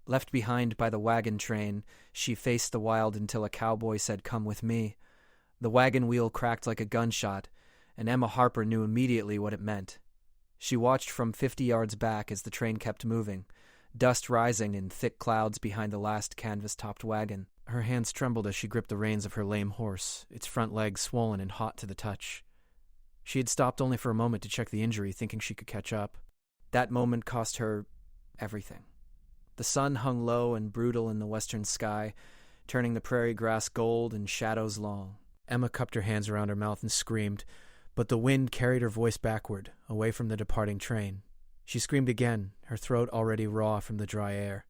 Left behind by the wagon train, she faced the wild until a cowboy said, "Come with me." The wagon wheel cracked like a gunshot, and Emma Harper knew immediately what it meant. She watched from 50 yards back as the train kept moving, dust rising in thick clouds behind the last canvas-topped wagon. Her hands trembled as she gripped the reins of her lame horse, its front legs swollen and hot to the touch. She had stopped only for a moment to check the injury, thinking she could catch up. That moment cost her everything. The sun hung low and brutal in the western sky, turning the prairie grass gold and shadows long. Emma cupped her hands around her mouth and screamed, but the wind carried her voice backward, away from the departing train. She screamed again, her throat already raw from the dry air.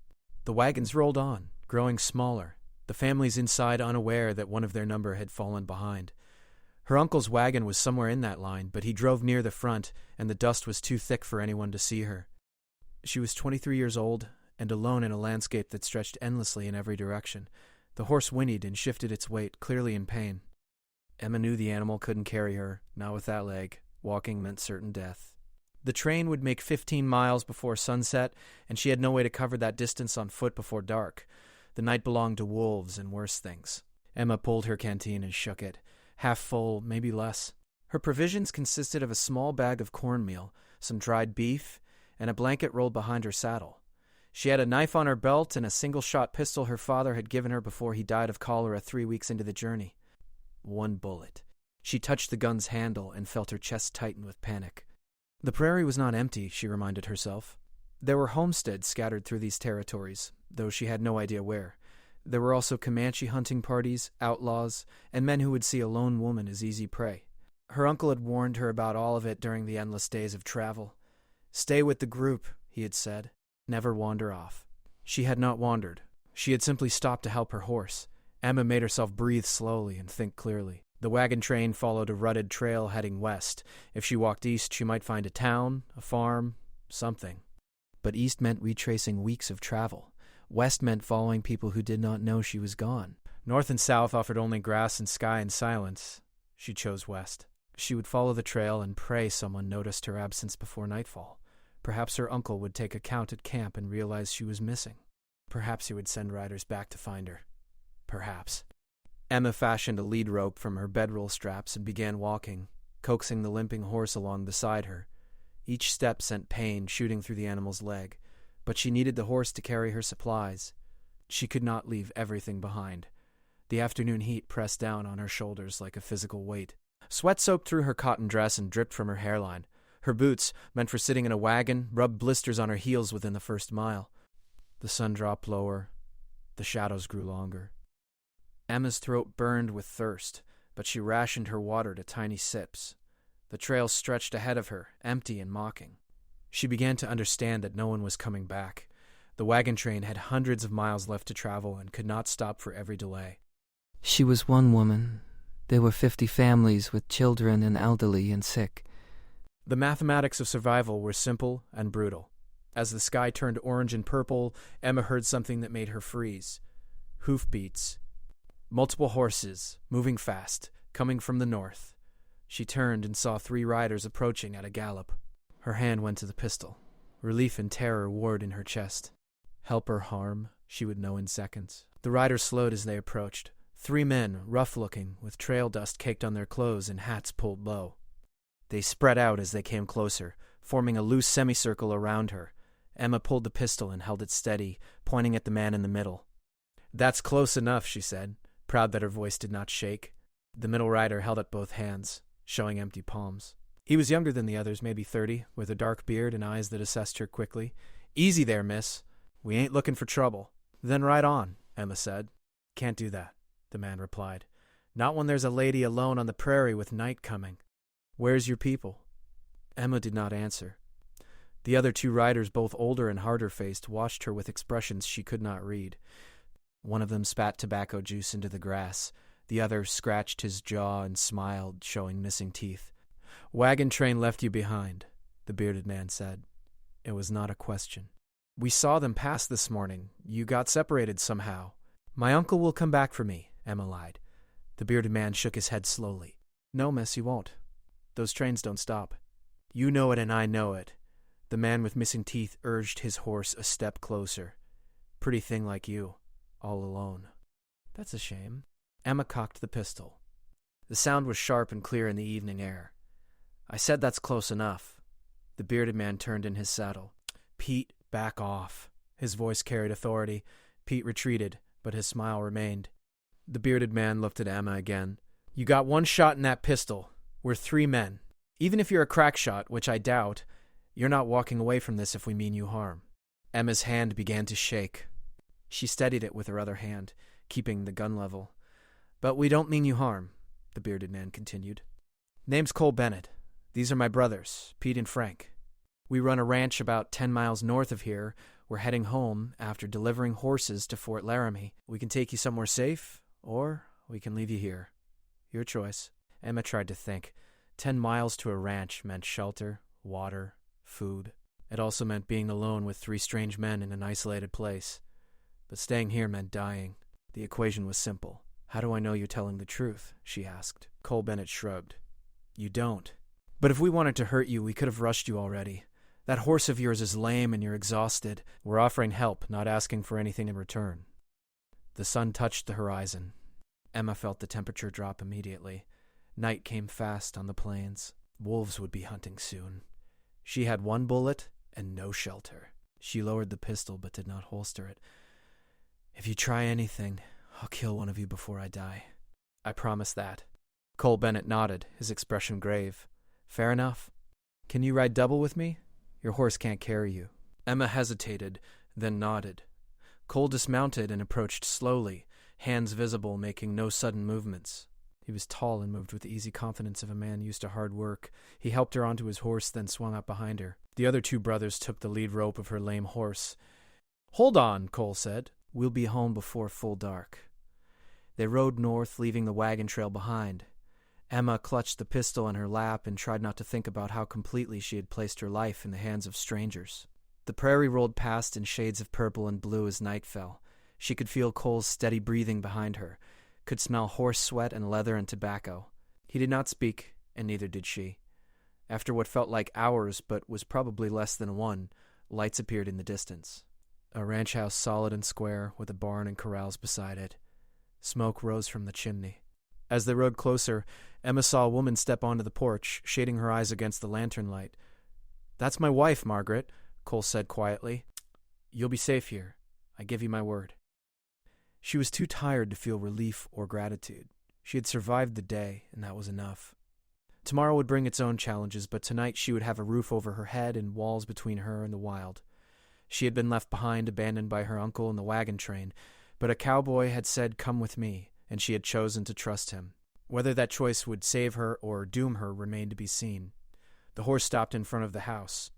The wagons rolled on, growing smaller, the families inside unaware that one of their number had fallen behind. Her uncle's wagon was somewhere in that line, but he drove near the front, and the dust was too thick for anyone to see her. She was 23 years old, and alone in a landscape that stretched endlessly in every direction. The horse whinnied and shifted its weight, clearly in pain. Emma knew the animal couldn't carry her, not with that leg. Walking meant certain death. The train would make 15 miles before sunset, and she had no way to cover that distance on foot before dark. The night belonged to wolves and worse things. Emma pulled her canteen and shook it. Half full, maybe less. Her provisions consisted of a small bag of cornmeal, some dried beef, and a blanket rolled behind her saddle. She had a knife on her belt and a single-shot pistol her father had given her before he died of cholera 3 weeks into the journey. One bullet. She touched the gun's handle and felt her chest tighten with panic. The prairie was not empty, she reminded herself. There were homesteads scattered through these territories, though she had no idea where. There were also Comanche hunting parties, outlaws, and men who would see a lone woman as easy prey. Her uncle had warned her about all of it during the endless days of travel. "Stay with the group," he had said. "Never wander off." She had not wandered. She had simply stopped to help her horse. Emma made herself breathe slowly and think clearly. The wagon train followed a rutted trail heading west. If she walked east, she might find a town, a farm, something. But east meant retracing weeks of travel. West meant following people who did not know she was gone. North and south offered only grass and sky and silence. She chose west. She would follow the trail and pray someone noticed her absence before nightfall. Perhaps her uncle would take account at camp and realize she was missing. Perhaps he would send riders back to find her. Perhaps. Emma fashioned a lead rope from her bedroll straps and began walking, coaxing the limping horse along beside her. Each step sent pain shooting through the animal's leg, but she needed the horse to carry her supplies. She could not leave everything behind. The afternoon heat pressed down on her shoulders like a physical weight. Sweat soaked through her cotton dress and dripped from her hairline. Her boots, meant for sitting in a wagon, rubbed blisters on her heels within the first mile. The sun dropped lower. The shadows grew longer. Emma's throat burned with thirst, but she rationed her water to tiny sips. The trail stretched ahead of her, empty and mocking. She began to understand that no one was coming back. The wagon train had hundreds of miles left to travel and could not stop for every delay. She was one woman. There were 50 families with children and elderly and sick. The mathematics of survival were simple and brutal. As the sky turned orange and purple, Emma heard something that made her freeze. Hoofbeats. Multiple horses, moving fast, coming from the north. She turned and saw 3 riders approaching at a gallop. Her hand went to the pistol. Relief and terror warred in her chest. Help or harm, she would know in seconds. The riders slowed as they approached. 3 men, rough-looking, with trail dust caked on their clothes and hats pulled low. They spread out as they came closer, forming a loose semicircle around her. Emma pulled the pistol and held it steady, pointing at the man in the middle. "That's close enough," she said, proud that her voice did not shake. The middle rider held up both hands, showing empty palms. He was younger than the others, maybe 30, with a dark beard and eyes that assessed her quickly. "Easy there, miss. We ain't looking for trouble." "Then ride on," Emma said. "Can't do that," the man replied. "Not when there's a lady alone on the prairie with night coming." "Where's your people?" Emma did not answer. The other 2 riders, both older and harder-faced, watched her with expressions she could not read. One of them spat tobacco juice into the grass. The other scratched his jaw and smiled, showing missing teeth. "Wagon train left you behind," the bearded man said. It was not a question. "We saw them pass this morning. You got separated somehow." "My uncle will come back for me," Emma lied. The bearded man shook his head slowly. "No, miss, he won't. Those trains don't stop." "You know it and I know it." The man with missing teeth urged his horse a step closer. Pretty thing like you, all alone. That's a shame. Emma cocked the pistol. The sound was sharp and clear in the evening air. I said that's close enough. The bearded man turned in his saddle. Pete, back off. His voice carried authority. Pete retreated, but his smile remained. The bearded man looked at Emma again. You got one shot in that pistol. We're 3 men. Even if you're a crack shot, which I doubt, you're not walking away from this if we mean you harm. Emma's hand began to shake. She steadied it with her other hand, keeping the gun level. But we don't mean you harm, the bearded man continued. Name's Cole Bennett. These are my brothers, Pete and Frank. We run a ranch about 10 miles north of here. We're heading home after delivering horses to Fort Laramie. We can take you somewhere safe, or we can leave you here. Your choice. Emma tried to think. 10 miles to a ranch meant shelter, water, food. It also meant being alone with 3 strange men in an isolated place. But staying here meant dying. The equation was simple. How do I know you're telling the truth? She asked. Cole Bennett shrugged. You don't. But if we wanted to hurt you, we could have rushed you already. That horse of yours is lame and you're exhausted. We're offering help, not asking for anything in return. The sun touched the horizon. Emma felt the temperature drop immediately. Night came fast on the plains. Wolves would be hunting soon. She had 1 bullet and no shelter. She lowered the pistol but did not holster it. If you try anything, I'll kill one of you before I die. I promise that. Cole Bennett nodded, his expression grave. Fair enough. Can you ride double with me? Your horse can't carry you. Emma hesitated, then nodded. Cole dismounted and approached slowly, hands visible, making no sudden movements. He was tall and moved with the easy confidence of a man used to hard work. He helped her onto his horse, then swung up behind her. The other 2 brothers took the lead rope of her lame horse. Hold on, Cole said. We'll be home before full dark. They rode north, leaving the wagon trail behind. Emma clutched the pistol in her lap and tried not to think about how completely she had placed her life in the hands of strangers. The prairie rolled past in shades of purple and blue as night fell. She could feel Cole's steady breathing behind her, could smell horse sweat and leather and tobacco. He did not speak, and neither did she. After what felt like hours, but was probably less than 1, lights appeared in the distance. A ranch house solid and square, with a barn and corrals beside it. Smoke rose from the chimney. As they rode closer, Emma saw a woman step onto the porch, shading her eyes against the lantern light. That's my wife, Margaret, Cole said quietly. You'll be safe here. I give you my word. She was too tired to feel relief or gratitude. She had survived the day, and that was enough. Tomorrow would bring its own challenges, but tonight she would have a roof over her head and walls between her and the wild. She had been left behind, abandoned by her uncle in the wagon train, but a cowboy had said, "Come with me," and she had chosen to trust him. Whether that choice would save her or doom her remained to be seen. The horse stopped in front of the house.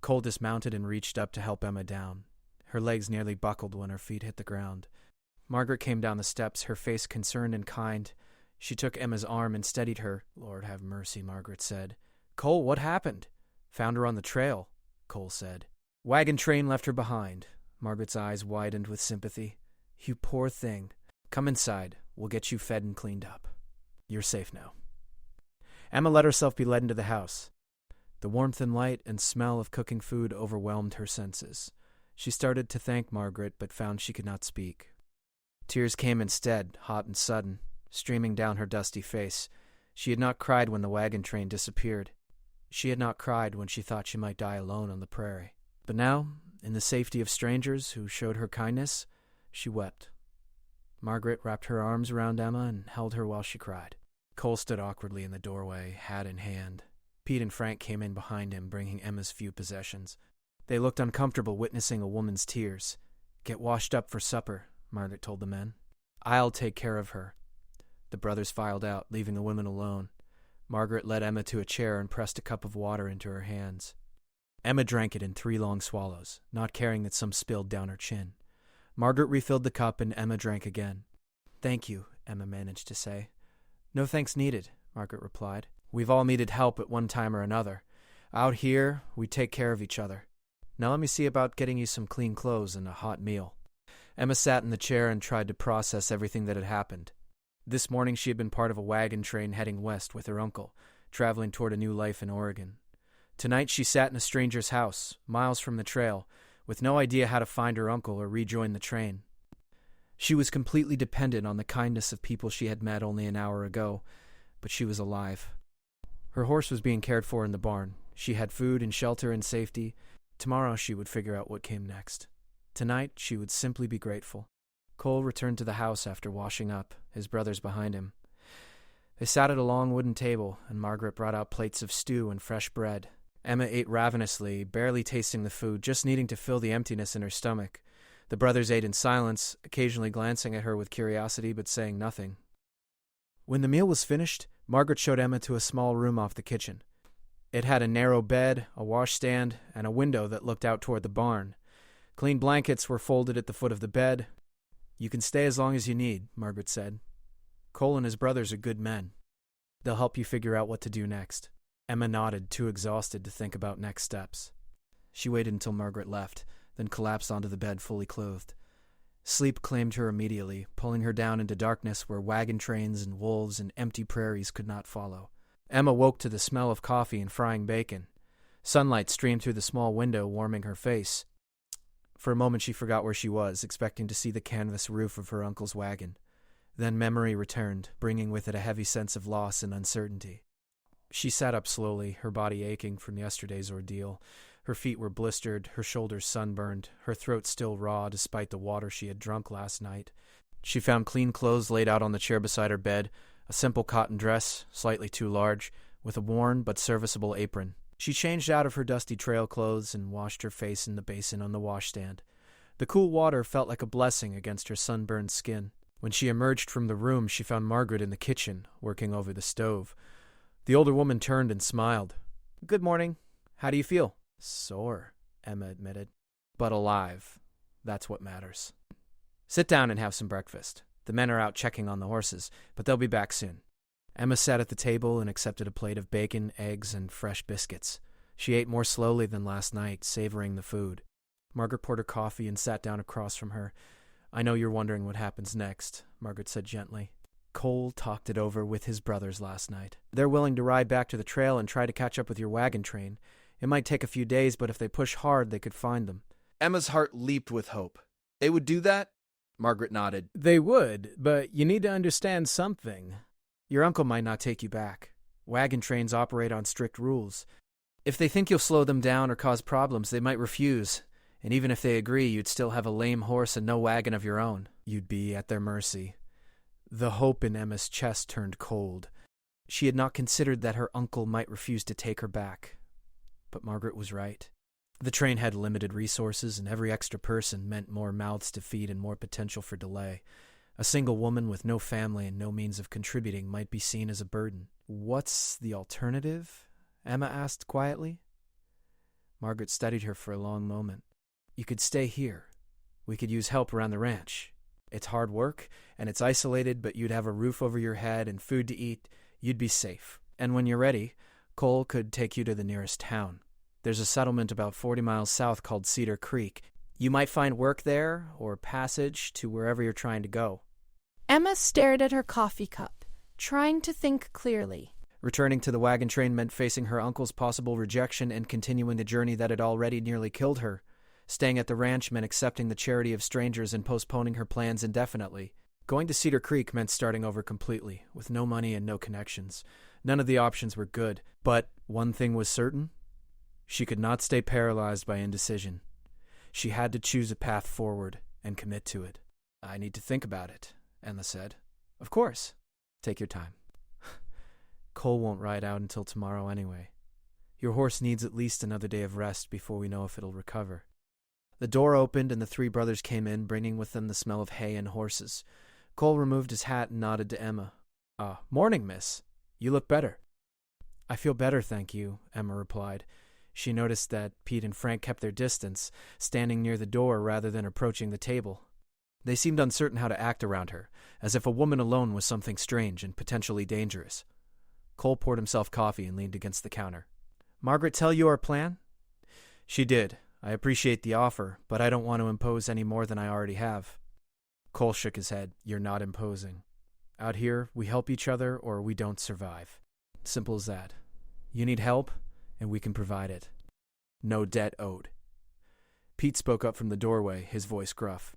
Cole dismounted and reached up to help Emma down. Her legs nearly buckled when her feet hit the ground. Margaret came down the steps, her face concerned and kind. She took Emma's arm and steadied her. Lord have mercy, Margaret said. Cole, what happened? Found her on the trail, Cole said. Wagon train left her behind. Margaret's eyes widened with sympathy. You poor thing. Come inside. We'll get you fed and cleaned up. You're safe now. Emma let herself be led into the house. The warmth and light and smell of cooking food overwhelmed her senses. She started to thank Margaret, but found she could not speak. Tears came instead, hot and sudden, streaming down her dusty face. She had not cried when the wagon train disappeared. She had not cried when she thought she might die alone on the prairie. But now, in the safety of strangers who showed her kindness, she wept. Margaret wrapped her arms around Emma and held her while she cried. Cole stood awkwardly in the doorway, hat in hand. Pete and Frank came in behind him, bringing Emma's few possessions. They looked uncomfortable witnessing a woman's tears. Get washed up for supper, Margaret told the men. I'll take care of her. The brothers filed out, leaving the women alone. Margaret led Emma to a chair and pressed a cup of water into her hands. Emma drank it in 3 long swallows, not caring that some spilled down her chin. Margaret refilled the cup and Emma drank again. Thank you, Emma managed to say. No thanks needed, Margaret replied. We've all needed help at one time or another. Out here, we take care of each other. Now let me see about getting you some clean clothes and a hot meal. Emma sat in the chair and tried to process everything that had happened. This morning she had been part of a wagon train heading west with her uncle, traveling toward a new life in Oregon. Tonight she sat in a stranger's house, miles from the trail, with no idea how to find her uncle or rejoin the train. She was completely dependent on the kindness of people she had met only an hour ago, but she was alive. Her horse was being cared for in the barn. She had food and shelter and safety. Tomorrow she would figure out what came next. Tonight she would simply be grateful. Cole returned to the house after washing up, his brothers behind him. They sat at a long wooden table, and Margaret brought out plates of stew and fresh bread. Emma ate ravenously, barely tasting the food, just needing to fill the emptiness in her stomach. The brothers ate in silence, occasionally glancing at her with curiosity but saying nothing. When the meal was finished, Margaret showed Emma to a small room off the kitchen. It had a narrow bed, a washstand, and a window that looked out toward the barn. Clean blankets were folded at the foot of the bed. "You can stay as long as you need," Margaret said. "Cole and his brothers are good men. They'll help you figure out what to do next." Emma nodded, too exhausted to think about next steps. She waited until Margaret left, then collapsed onto the bed fully clothed. Sleep claimed her immediately, pulling her down into darkness where wagon trains and wolves and empty prairies could not follow. Emma woke to the smell of coffee and frying bacon. Sunlight streamed through the small window, warming her face. For a moment she forgot where she was, expecting to see the canvas roof of her uncle's wagon. Then memory returned, bringing with it a heavy sense of loss and uncertainty. She sat up slowly, her body aching from yesterday's ordeal. Her feet were blistered, her shoulders sunburned, her throat still raw despite the water she had drunk last night. She found clean clothes laid out on the chair beside her bed, a simple cotton dress, slightly too large, with a worn but serviceable apron. She changed out of her dusty trail clothes and washed her face in the basin on the washstand. The cool water felt like a blessing against her sunburned skin. When she emerged from the room, she found Margaret in the kitchen, working over the stove. The older woman turned and smiled. "Good morning. How do you feel?" "Sore," Emma admitted. "But alive. That's what matters. Sit down and have some breakfast. The men are out checking on the horses, but they'll be back soon." Emma sat at the table and accepted a plate of bacon, eggs, and fresh biscuits. She ate more slowly than last night, savoring the food. Margaret poured her coffee and sat down across from her. "I know you're wondering what happens next," Margaret said gently. "Cole talked it over with his brothers last night. They're willing to ride back to the trail and try to catch up with your wagon train. It might take a few days, but if they push hard, they could find them." Emma's heart leaped with hope. "They would do that?" Margaret nodded. "They would, but you need to understand something. Your uncle might not take you back. Wagon trains operate on strict rules. If they think you'll slow them down or cause problems, they might refuse. And even if they agree, you'd still have a lame horse and no wagon of your own. You'd be at their mercy." The hope in Emma's chest turned cold. She had not considered that her uncle might refuse to take her back. But Margaret was right. The train had limited resources, and every extra person meant more mouths to feed and more potential for delay. A single woman with no family and no means of contributing might be seen as a burden. "What's the alternative?" Emma asked quietly. Margaret studied her for a long moment. "You could stay here. We could use help around the ranch. It's hard work, and it's isolated, but you'd have a roof over your head and food to eat. You'd be safe. And when you're ready, Cole could take you to the nearest town. There's a settlement about 40 miles south called Cedar Creek. You might find work there or passage to wherever you're trying to go." Emma stared at her coffee cup, trying to think clearly. Returning to the wagon train meant facing her uncle's possible rejection and continuing the journey that had already nearly killed her. Staying at the ranch meant accepting the charity of strangers and postponing her plans indefinitely. Going to Cedar Creek meant starting over completely, with no money and no connections. None of the options were good, but one thing was certain. She could not stay paralyzed by indecision. She had to choose a path forward and commit to it. "I need to think about it," Emma said. "Of course. Take your time. Cole won't ride out until tomorrow anyway. Your horse needs at least another day of rest before we know if it'll recover." The door opened and the three brothers came in, bringing with them the smell of hay and horses. Cole removed his hat and nodded to Emma. Morning, miss. You look better." "I feel better, thank you," Emma replied. She noticed that Pete and Frank kept their distance, standing near the door rather than approaching the table. They seemed uncertain how to act around her, as if a woman alone was something strange and potentially dangerous. Cole poured himself coffee and leaned against the counter. "Margaret tell you our plan?" "She did. I appreciate the offer, but I don't want to impose any more than I already have." Cole shook his head. "You're not imposing. Out here, we help each other or we don't survive. Simple as that. You need help, and we can provide it. No debt owed." Pete spoke up from the doorway, his voice gruff.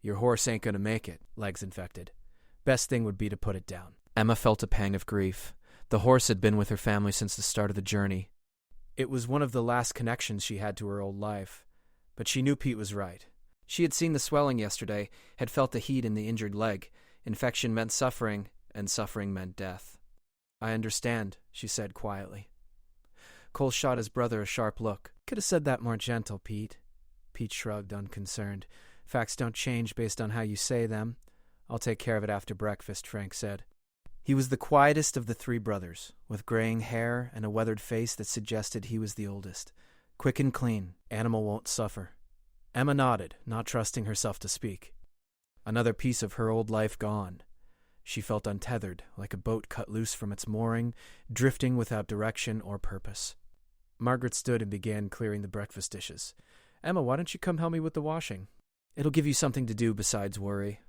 Your horse ain't gonna make it, legs infected. Best thing would be to put it down. Emma felt a pang of grief. The horse had been with her family since the start of the journey. It was one of the last connections she had to her old life, but she knew Pete was right. She had seen the swelling yesterday, had felt the heat in the injured leg. Infection meant suffering, and suffering meant death. I understand, she said quietly. Cole shot his brother a sharp look. Could have said that more gentle, Pete. Pete shrugged, unconcerned. Facts don't change based on how you say them. I'll take care of it after breakfast, Frank said. He was the quietest of the three brothers, with graying hair and a weathered face that suggested he was the oldest. Quick and clean, animal won't suffer. Emma nodded, not trusting herself to speak. Another piece of her old life gone. She felt untethered, like a boat cut loose from its mooring, drifting without direction or purpose. Margaret stood and began clearing the breakfast dishes. Emma, why don't you come help me with the washing? It'll give you something to do besides worry.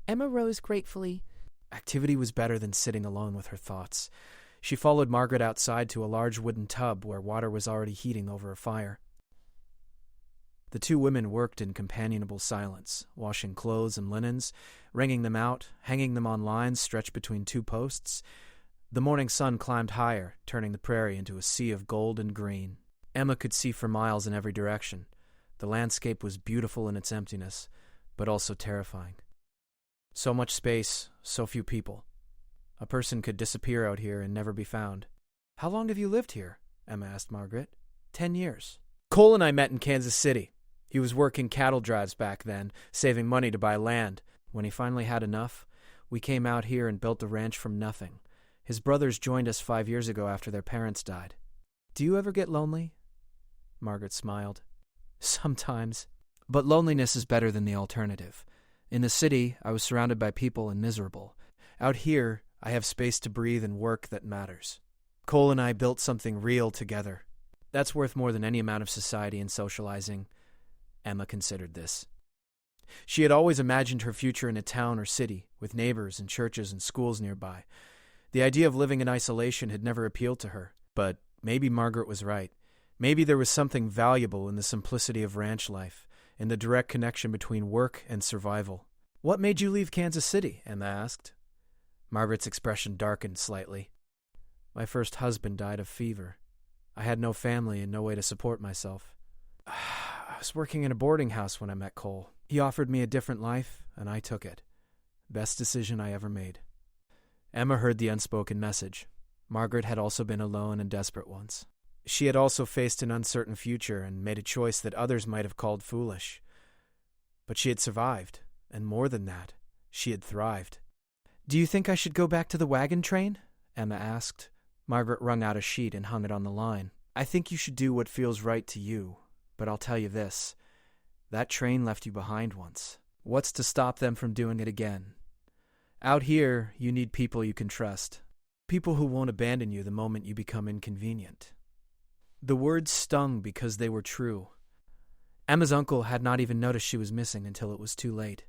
Emma rose gratefully. Activity was better than sitting alone with her thoughts. She followed Margaret outside to a large wooden tub where water was already heating over a fire. The two women worked in companionable silence, washing clothes and linens, wringing them out, hanging them on lines stretched between two posts. The morning sun climbed higher, turning the prairie into a sea of gold and green. Emma could see for miles in every direction. The landscape was beautiful in its emptiness, but also terrifying. So much space, so few people. A person could disappear out here and never be found. How long have you lived here? Emma asked Margaret. 10 years. Cole and I met in Kansas City. He was working cattle drives back then, saving money to buy land. When he finally had enough, we came out here and built the ranch from nothing. His brothers joined us 5 years ago after their parents died. Do you ever get lonely? Margaret smiled. Sometimes. But loneliness is better than the alternative. In the city, I was surrounded by people and miserable. Out here, I have space to breathe and work that matters. Cole and I built something real together. That's worth more than any amount of society and socializing. Emma considered this. She had always imagined her future in a town or city, with neighbors and churches and schools nearby. The idea of living in isolation had never appealed to her, but maybe Margaret was right. Maybe there was something valuable in the simplicity of ranch life, in the direct connection between work and survival. What made you leave Kansas City? Emma asked. Margaret's expression darkened slightly. My first husband died of fever. I had no family and no way to support myself. I was working in a boarding house when I met Cole. He offered me a different life, and I took it. Best decision I ever made. Emma heard the unspoken message. Margaret had also been alone and desperate once. She had also faced an uncertain future and made a choice that others might have called foolish. But she had survived, and more than that, she had thrived. Do you think I should go back to the wagon train? Emma asked. Margaret wrung out a sheet and hung it on the line. I think you should do what feels right to you, but I'll tell you this. That train left you behind once. What's to stop them from doing it again? Out here, you need people you can trust. People who won't abandon you the moment you become inconvenient. The words stung because they were true. Emma's uncle had not even noticed she was missing until it was too late.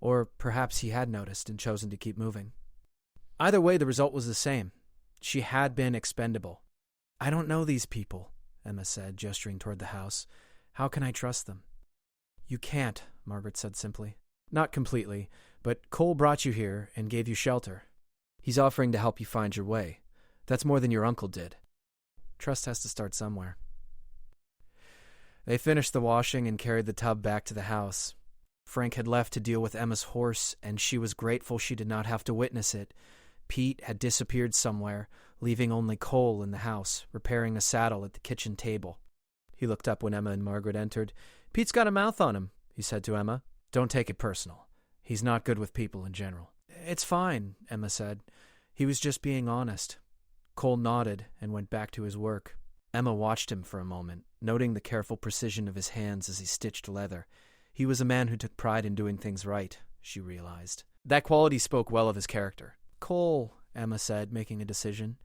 Or perhaps he had noticed and chosen to keep moving. Either way, the result was the same. She had been expendable. I don't know these people, Emma said, gesturing toward the house. How can I trust them? You can't, Margaret said simply. Not completely, but Cole brought you here and gave you shelter. He's offering to help you find your way. That's more than your uncle did. Trust has to start somewhere. They finished the washing and carried the tub back to the house. Frank had left to deal with Emma's horse, and she was grateful she did not have to witness it. Pete had disappeared somewhere, leaving only Cole in the house, repairing a saddle at the kitchen table. He looked up when Emma and Margaret entered. Pete's got a mouth on him, he said to Emma. Don't take it personal. He's not good with people in general. It's fine, Emma said. He was just being honest. Cole nodded and went back to his work. Emma watched him for a moment, noting the careful precision of his hands as he stitched leather. He was a man who took pride in doing things right, she realized. That quality spoke well of his character. Cole, Emma said, making a decision.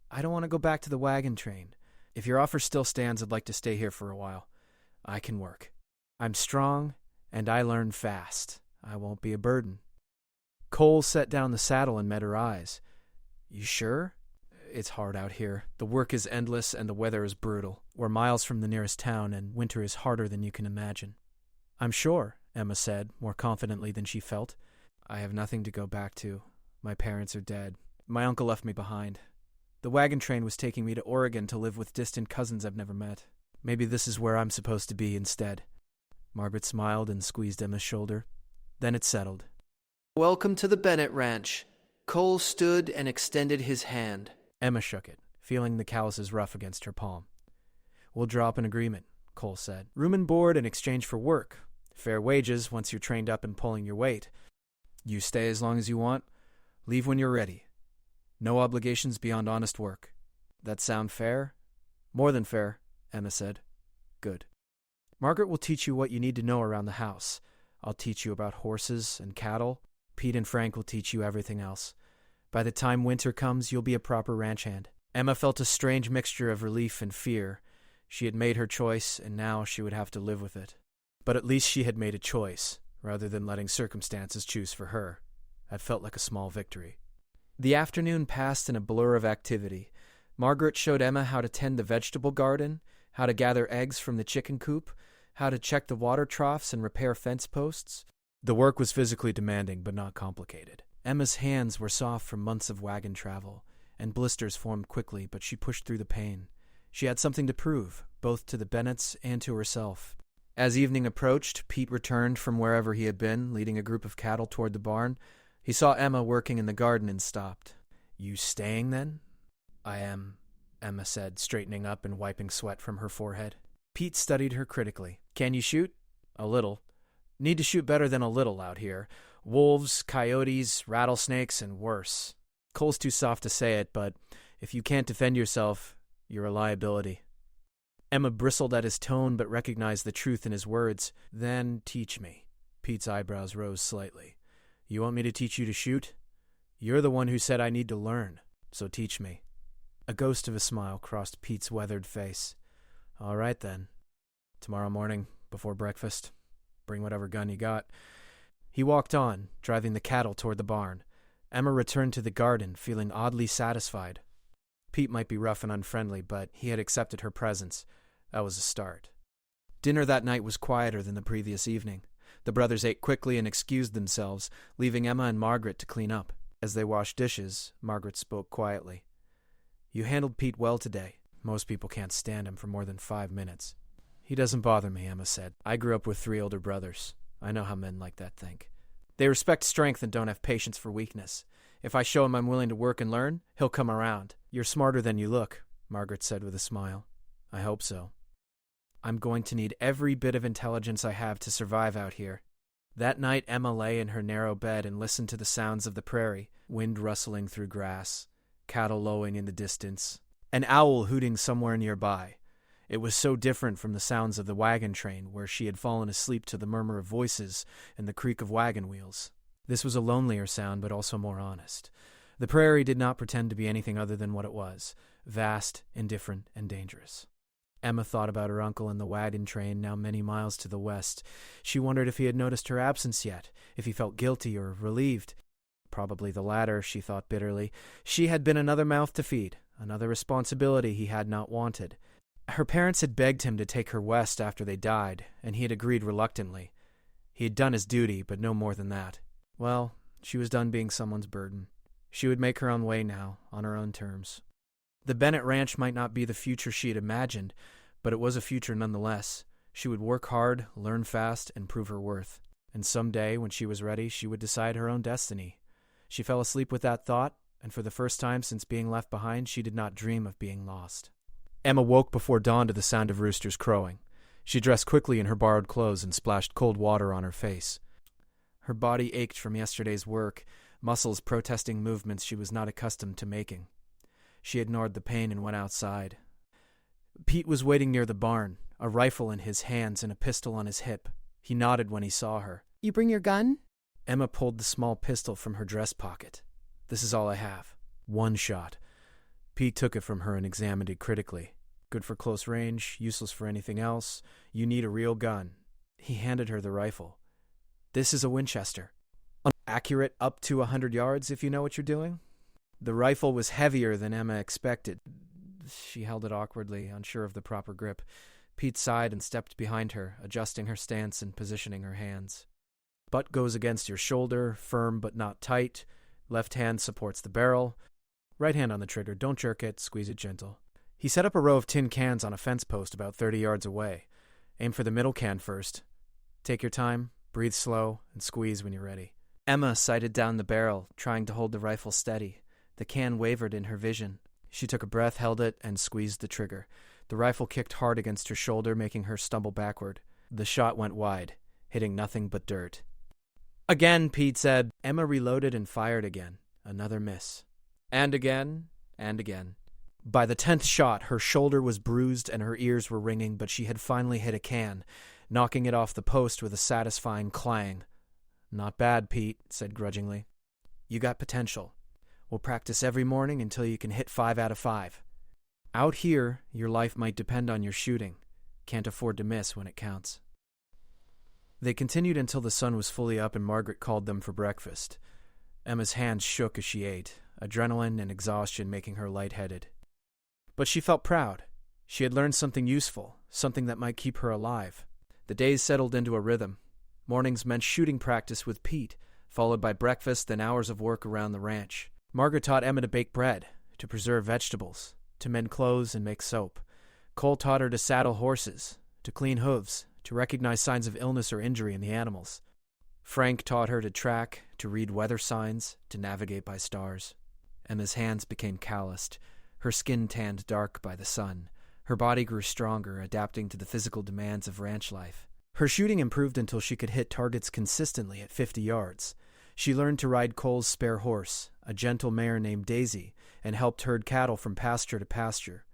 I don't want to go back to the wagon train. If your offer still stands, I'd like to stay here for a while. I can work. I'm strong, and I learn fast. I won't be a burden. Cole set down the saddle and met her eyes. You sure? It's hard out here. The work is endless and the weather is brutal. We're miles from the nearest town and winter is harder than you can imagine. I'm sure, Emma said, more confidently than she felt. I have nothing to go back to. My parents are dead. My uncle left me behind. The wagon train was taking me to Oregon to live with distant cousins I've never met. Maybe this is where I'm supposed to be instead. Margaret smiled and squeezed Emma's shoulder. Then it settled. Welcome to the Bennett Ranch. Cole stood and extended his hand. Emma shook it, feeling the calluses rough against her palm. We'll draw up an agreement, Cole said. Room and board in exchange for work. Fair wages once you're trained up and pulling your weight. You stay as long as you want. Leave when you're ready. No obligations beyond honest work. That sound fair? More than fair, Emma said. Good. Margaret will teach you what you need to know around the house. I'll teach you about horses and cattle. Pete and Frank will teach you everything else. By the time winter comes, you'll be a proper ranch hand. Emma felt a strange mixture of relief and fear. She had made her choice, and now she would have to live with it. But at least she had made a choice, rather than letting circumstances choose for her. That felt like a small victory. The afternoon passed in a blur of activity. Margaret showed Emma how to tend the vegetable garden, how to gather eggs from the chicken coop, how to check the water troughs and repair fence posts. The work was physically demanding, but not complicated. Emma's hands were soft from months of wagon travel, and blisters formed quickly, but she pushed through the pain. She had something to prove, both to the Bennetts and to herself. As evening approached, Pete returned from wherever he had been, leading a group of cattle toward the barn. He saw Emma working in the garden and stopped. You staying, then? I am, Emma said, straightening up and wiping sweat from her forehead. Pete studied her critically. Can you shoot? A little. Need to shoot better than a little out here. Wolves, coyotes, rattlesnakes, and worse. Cole's too soft to say it, but if you can't defend yourself, you're a liability. Emma bristled at his tone but recognized the truth in his words. Then teach me. Pete's eyebrows rose slightly. You want me to teach you to shoot? You're the one who said I need to learn, so teach me. A ghost of a smile crossed Pete's weathered face. All right, then. Tomorrow morning, before breakfast, bring whatever gun you got. He walked on, driving the cattle toward the barn. Emma returned to the garden, feeling oddly satisfied. Pete might be rough and unfriendly, but he had accepted her presence. That was a start. Dinner that night was quieter than the previous evening. The brothers ate quickly and excused themselves, leaving Emma and Margaret to clean up. As they washed dishes, Margaret spoke quietly. You handled Pete well today. Most people can't stand him for more than 5 minutes. He doesn't bother me, Emma said. I grew up with 3 older brothers. I know how men like that think. They respect strength and don't have patience for weakness. If I show him I'm willing to work and learn, he'll come around. You're smarter than you look, Margaret said with a smile. I hope so. I'm going to need every bit of intelligence I have to survive out here. That night, Emma lay in her narrow bed and listened to the sounds of the prairie, wind rustling through grass, cattle lowing in the distance, an owl hooting somewhere nearby. It was so different from the sounds of the wagon train, where she had fallen asleep to the murmur of voices and the creak of wagon wheels. This was a lonelier sound, but also more honest. The prairie did not pretend to be anything other than what it was, vast, indifferent, and dangerous. Emma thought about her uncle and the wagon train, now many miles to the west. She wondered if he had noticed her absence yet, if he felt guilty or relieved. Probably the latter, she thought bitterly. She had been another mouth to feed, another responsibility he had not wanted. Her parents had begged him to take her west after they died, and he had agreed reluctantly. He had done his duty, but no more than that. Well, she was done being someone's burden. She would make her own way now, on her own terms. The Bennett Ranch might not be the future she had imagined, but it was a future nonetheless. She would work hard, learn fast, and prove her worth. And someday, when she was ready, she would decide her own destiny. She fell asleep with that thought, and for the first time since being left behind, she did not dream of being lost. Emma woke before dawn to the sound of roosters crowing. She dressed quickly in her borrowed clothes and splashed cold water on her face. Her body ached from yesterday's work, muscles protesting movements she was not accustomed to making. She ignored the pain and went outside. Pete was waiting near the barn, a rifle in his hands and a pistol on his hip. He nodded when he saw her. You bring your gun? Emma pulled the small pistol from her dress pocket. This is all I have. 1 shot. Pete took it from her and examined it critically. Good for close range, useless for anything else. You need a real gun. He handed her the rifle. This is a Winchester. Accurate up to 100 yards if you know what you're doing. The rifle was heavier than Emma expected. She held it awkwardly, unsure of the proper grip. Pete sighed and stepped behind her, adjusting her stance and positioning her hands. Butt goes against your shoulder, firm but not tight. Left hand supports the barrel. Right hand on the trigger. Don't jerk it, squeeze it gentle. He set up a row of tin cans on a fence post about 30 yards away. Aim for the middle can first. Take your time, breathe slow, and squeeze when you're ready. Emma sighted down the barrel, trying to hold the rifle steady. The can wavered in her vision. She took a breath, held it, and squeezed the trigger. The rifle kicked hard against her shoulder, making her stumble backward. The shot went wide, hitting nothing but dirt. Again, Pete said. Emma reloaded and fired again. Another miss. And again, and again. By the 10th shot, her shoulder was bruised and her ears were ringing, but she had finally hit a can, knocking it off the post with a satisfying clang. Not bad, Pete said grudgingly. You got potential. We'll practice every morning until you can hit 5 out of 5. Out here, your life might depend on your shooting. Can't afford to miss when it counts. They continued until the sun was fully up and Margaret called them for breakfast. Emma's hands shook as she ate, adrenaline and exhaustion making her lightheaded. But she felt proud. She had learned something useful, something that might keep her alive. The days settled into a rhythm. Mornings meant shooting practice with Pete, followed by breakfast and hours of work around the ranch. Margaret taught Emma to bake bread, to preserve vegetables, to mend clothes and make soap. Cole taught her to saddle horses, to clean hooves, to recognize signs of illness or injury in the animals. Frank taught her to track, to read weather signs, to navigate by stars. Emma's hands became calloused, her skin tanned dark by the sun. Her body grew stronger, adapting to the physical demands of ranch life. Her shooting improved until she could hit targets consistently at 50 yards. She learned to ride Cole's spare horse, a gentle mare named Daisy, and helped herd cattle from pasture to pasture.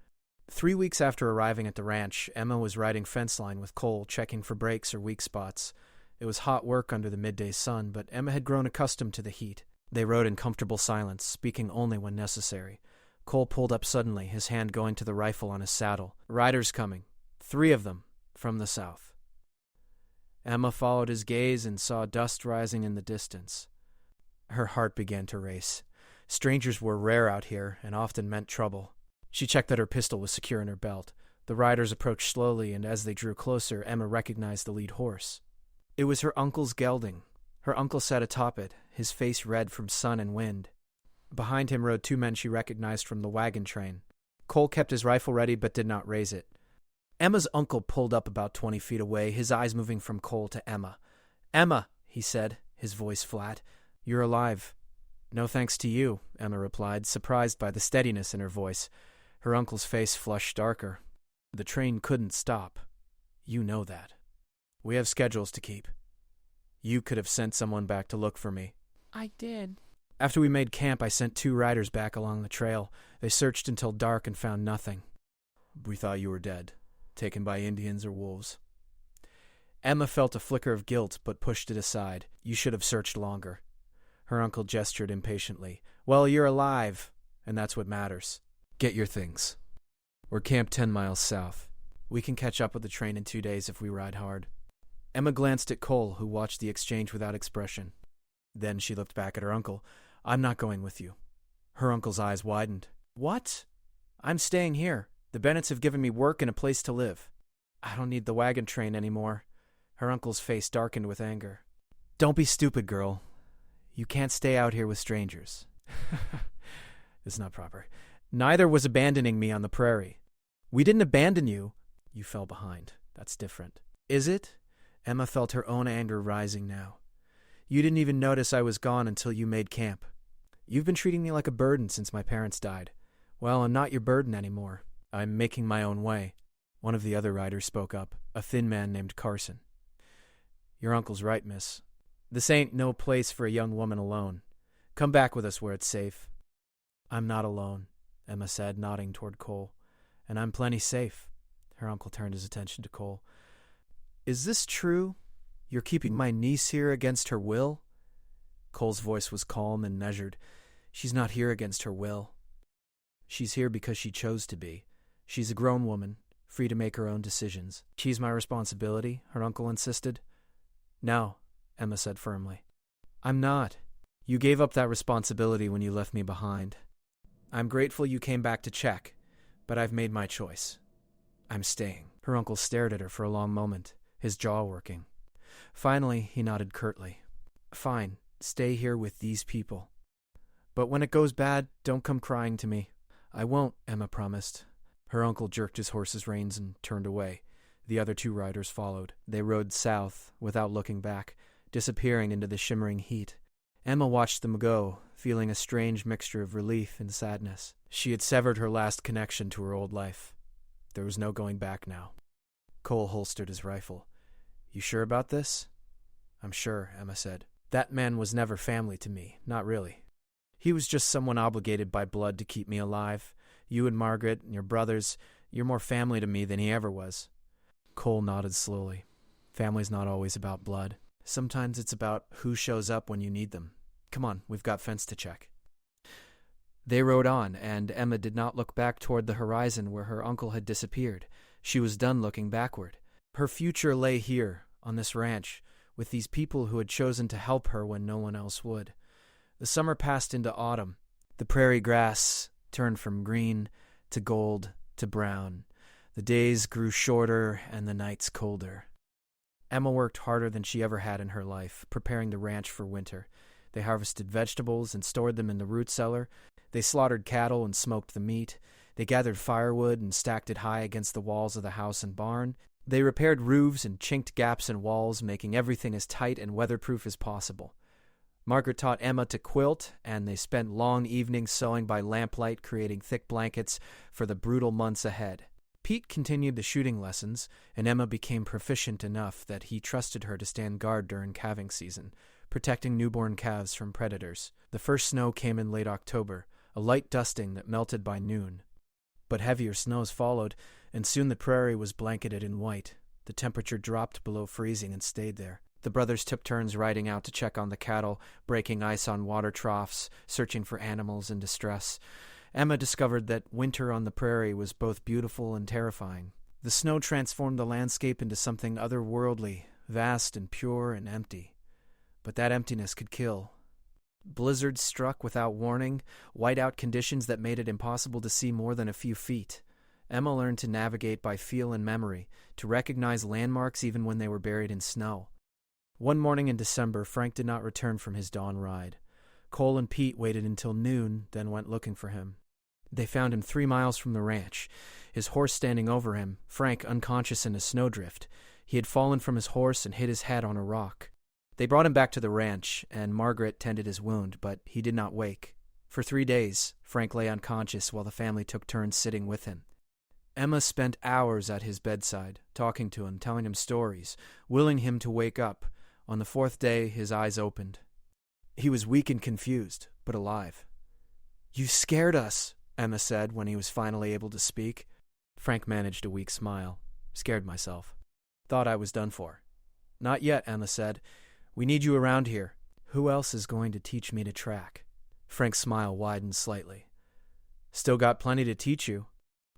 3 weeks after arriving at the ranch, Emma was riding fence line with Cole, checking for breaks or weak spots. It was hot work under the midday sun, but Emma had grown accustomed to the heat. They rode in comfortable silence, speaking only when necessary. Cole pulled up suddenly, his hand going to the rifle on his saddle. Riders coming. 3 of them, from the south. Emma followed his gaze and saw dust rising in the distance. Her heart began to race. Strangers were rare out here and often meant trouble. She checked that her pistol was secure in her belt. The riders approached slowly, and as they drew closer, Emma recognized the lead horse. It was her uncle's gelding. Her uncle sat atop it, his face red from sun and wind. Behind him rode 2 men she recognized from the wagon train. Cole kept his rifle ready but did not raise it. Emma's uncle pulled up about 20 feet away, his eyes moving from Cole to Emma. "Emma," he said, his voice flat, "you're alive." "No thanks to you," Emma replied, surprised by the steadiness in her voice. Her uncle's face flushed darker. "The train couldn't stop. You know that. We have schedules to keep. You could have sent someone back to look for me." I did. "After we made camp, I sent 2 riders back along the trail. They searched until dark and found nothing. We thought you were dead, taken by Indians or wolves." Emma felt a flicker of guilt but pushed it aside. "You should have searched longer." Her uncle gestured impatiently. "Well, you're alive, and that's what matters. Get your things. We're camped 10 miles south. We can catch up with the train in 2 days if we ride hard." Emma glanced at Cole, who watched the exchange without expression. Then she looked back at her uncle. "I'm not going with you." Her uncle's eyes widened. "What? I'm staying here. The Bennetts have given me work and a place to live. I don't need the wagon train anymore." Her uncle's face darkened with anger. "Don't be stupid, girl. You can't stay out here with strangers." It's not proper. "Neither was abandoning me on the prairie." "We didn't abandon you." "You fell behind. That's different." "Is it?" Emma felt her own anger rising now. "You didn't even notice I was gone until you made camp. You've been treating me like a burden since my parents died. Well, I'm not your burden anymore. I'm making my own way." One of the other riders spoke up, a thin man named Carson. "Your uncle's right, miss. This ain't no place for a young woman alone. Come back with us where it's safe." "I'm not alone," Emma said, nodding toward Cole. "And I'm plenty safe." Her uncle turned his attention to Cole. "Is this true? You're keeping my niece here against her will?" Cole's voice was calm and measured. "She's not here against her will. She's here because she chose to be. She's a grown woman, free to make her own decisions." "She's my responsibility?" her uncle insisted. "No," Emma said firmly. "I'm not. You gave up that responsibility when you left me behind. I'm grateful you came back to check, but I've made my choice. I'm staying. Her uncle stared at her for a long moment, his jaw working. Finally, he nodded curtly. Fine, stay here with these people. But when it goes bad, don't come crying to me. I won't, Emma promised. Her uncle jerked his horse's reins and turned away. The other two riders followed. They rode south, without looking back, disappearing into the shimmering heat. Emma watched them go, feeling a strange mixture of relief and sadness. She had severed her last connection to her old life. There was no going back now. Cole holstered his rifle. You sure about this? I'm sure, Emma said. That man was never family to me, not really. He was just someone obligated by blood to keep me alive. You and Margaret and your brothers, you're more family to me than he ever was. Cole nodded slowly. Family's not always about blood. Sometimes it's about who shows up when you need them. Come on, we've got fence to check. They rode on, and Emma did not look back toward the horizon where her uncle had disappeared. She was done looking backward. Her future lay here, on this ranch, with these people who had chosen to help her when no one else would. The summer passed into autumn. The prairie grass turned from green to gold to brown. The days grew shorter and the nights colder. Emma worked harder than she ever had in her life, preparing the ranch for winter. They harvested vegetables and stored them in the root cellar. They slaughtered cattle and smoked the meat. They gathered firewood and stacked it high against the walls of the house and barn. They repaired roofs and chinked gaps in walls, making everything as tight and weatherproof as possible. Margaret taught Emma to quilt, and they spent long evenings sewing by lamplight, creating thick blankets for the brutal months ahead. Pete continued the shooting lessons, and Emma became proficient enough that he trusted her to stand guard during calving season, protecting newborn calves from predators. The first snow came in late October, a light dusting that melted by noon. But heavier snows followed, and soon the prairie was blanketed in white. The temperature dropped below freezing and stayed there. The brothers took turns riding out to check on the cattle, breaking ice on water troughs, searching for animals in distress. Emma discovered that winter on the prairie was both beautiful and terrifying. The snow transformed the landscape into something otherworldly, vast and pure and empty. But that emptiness could kill. Blizzards struck without warning, whiteout conditions that made it impossible to see more than a few feet. Emma learned to navigate by feel and memory, to recognize landmarks even when they were buried in snow. One morning in December, Frank did not return from his dawn ride. Cole and Pete waited until noon, then went looking for him. They found him 3 miles from the ranch, his horse standing over him, Frank unconscious in a snowdrift. He had fallen from his horse and hit his head on a rock. They brought him back to the ranch, and Margaret tended his wound, but he did not wake. For 3 days, Frank lay unconscious while the family took turns sitting with him. Emma spent hours at his bedside, talking to him, telling him stories, willing him to wake up. On the 4th day, his eyes opened. He was weak and confused, but alive. "You scared us," Emma said when he was finally able to speak. Frank managed a weak smile. "Scared myself. Thought I was done for." "Not yet," Emma said. "We need you around here. Who else is going to teach me to track?" Frank's smile widened slightly. "Still got plenty to teach you.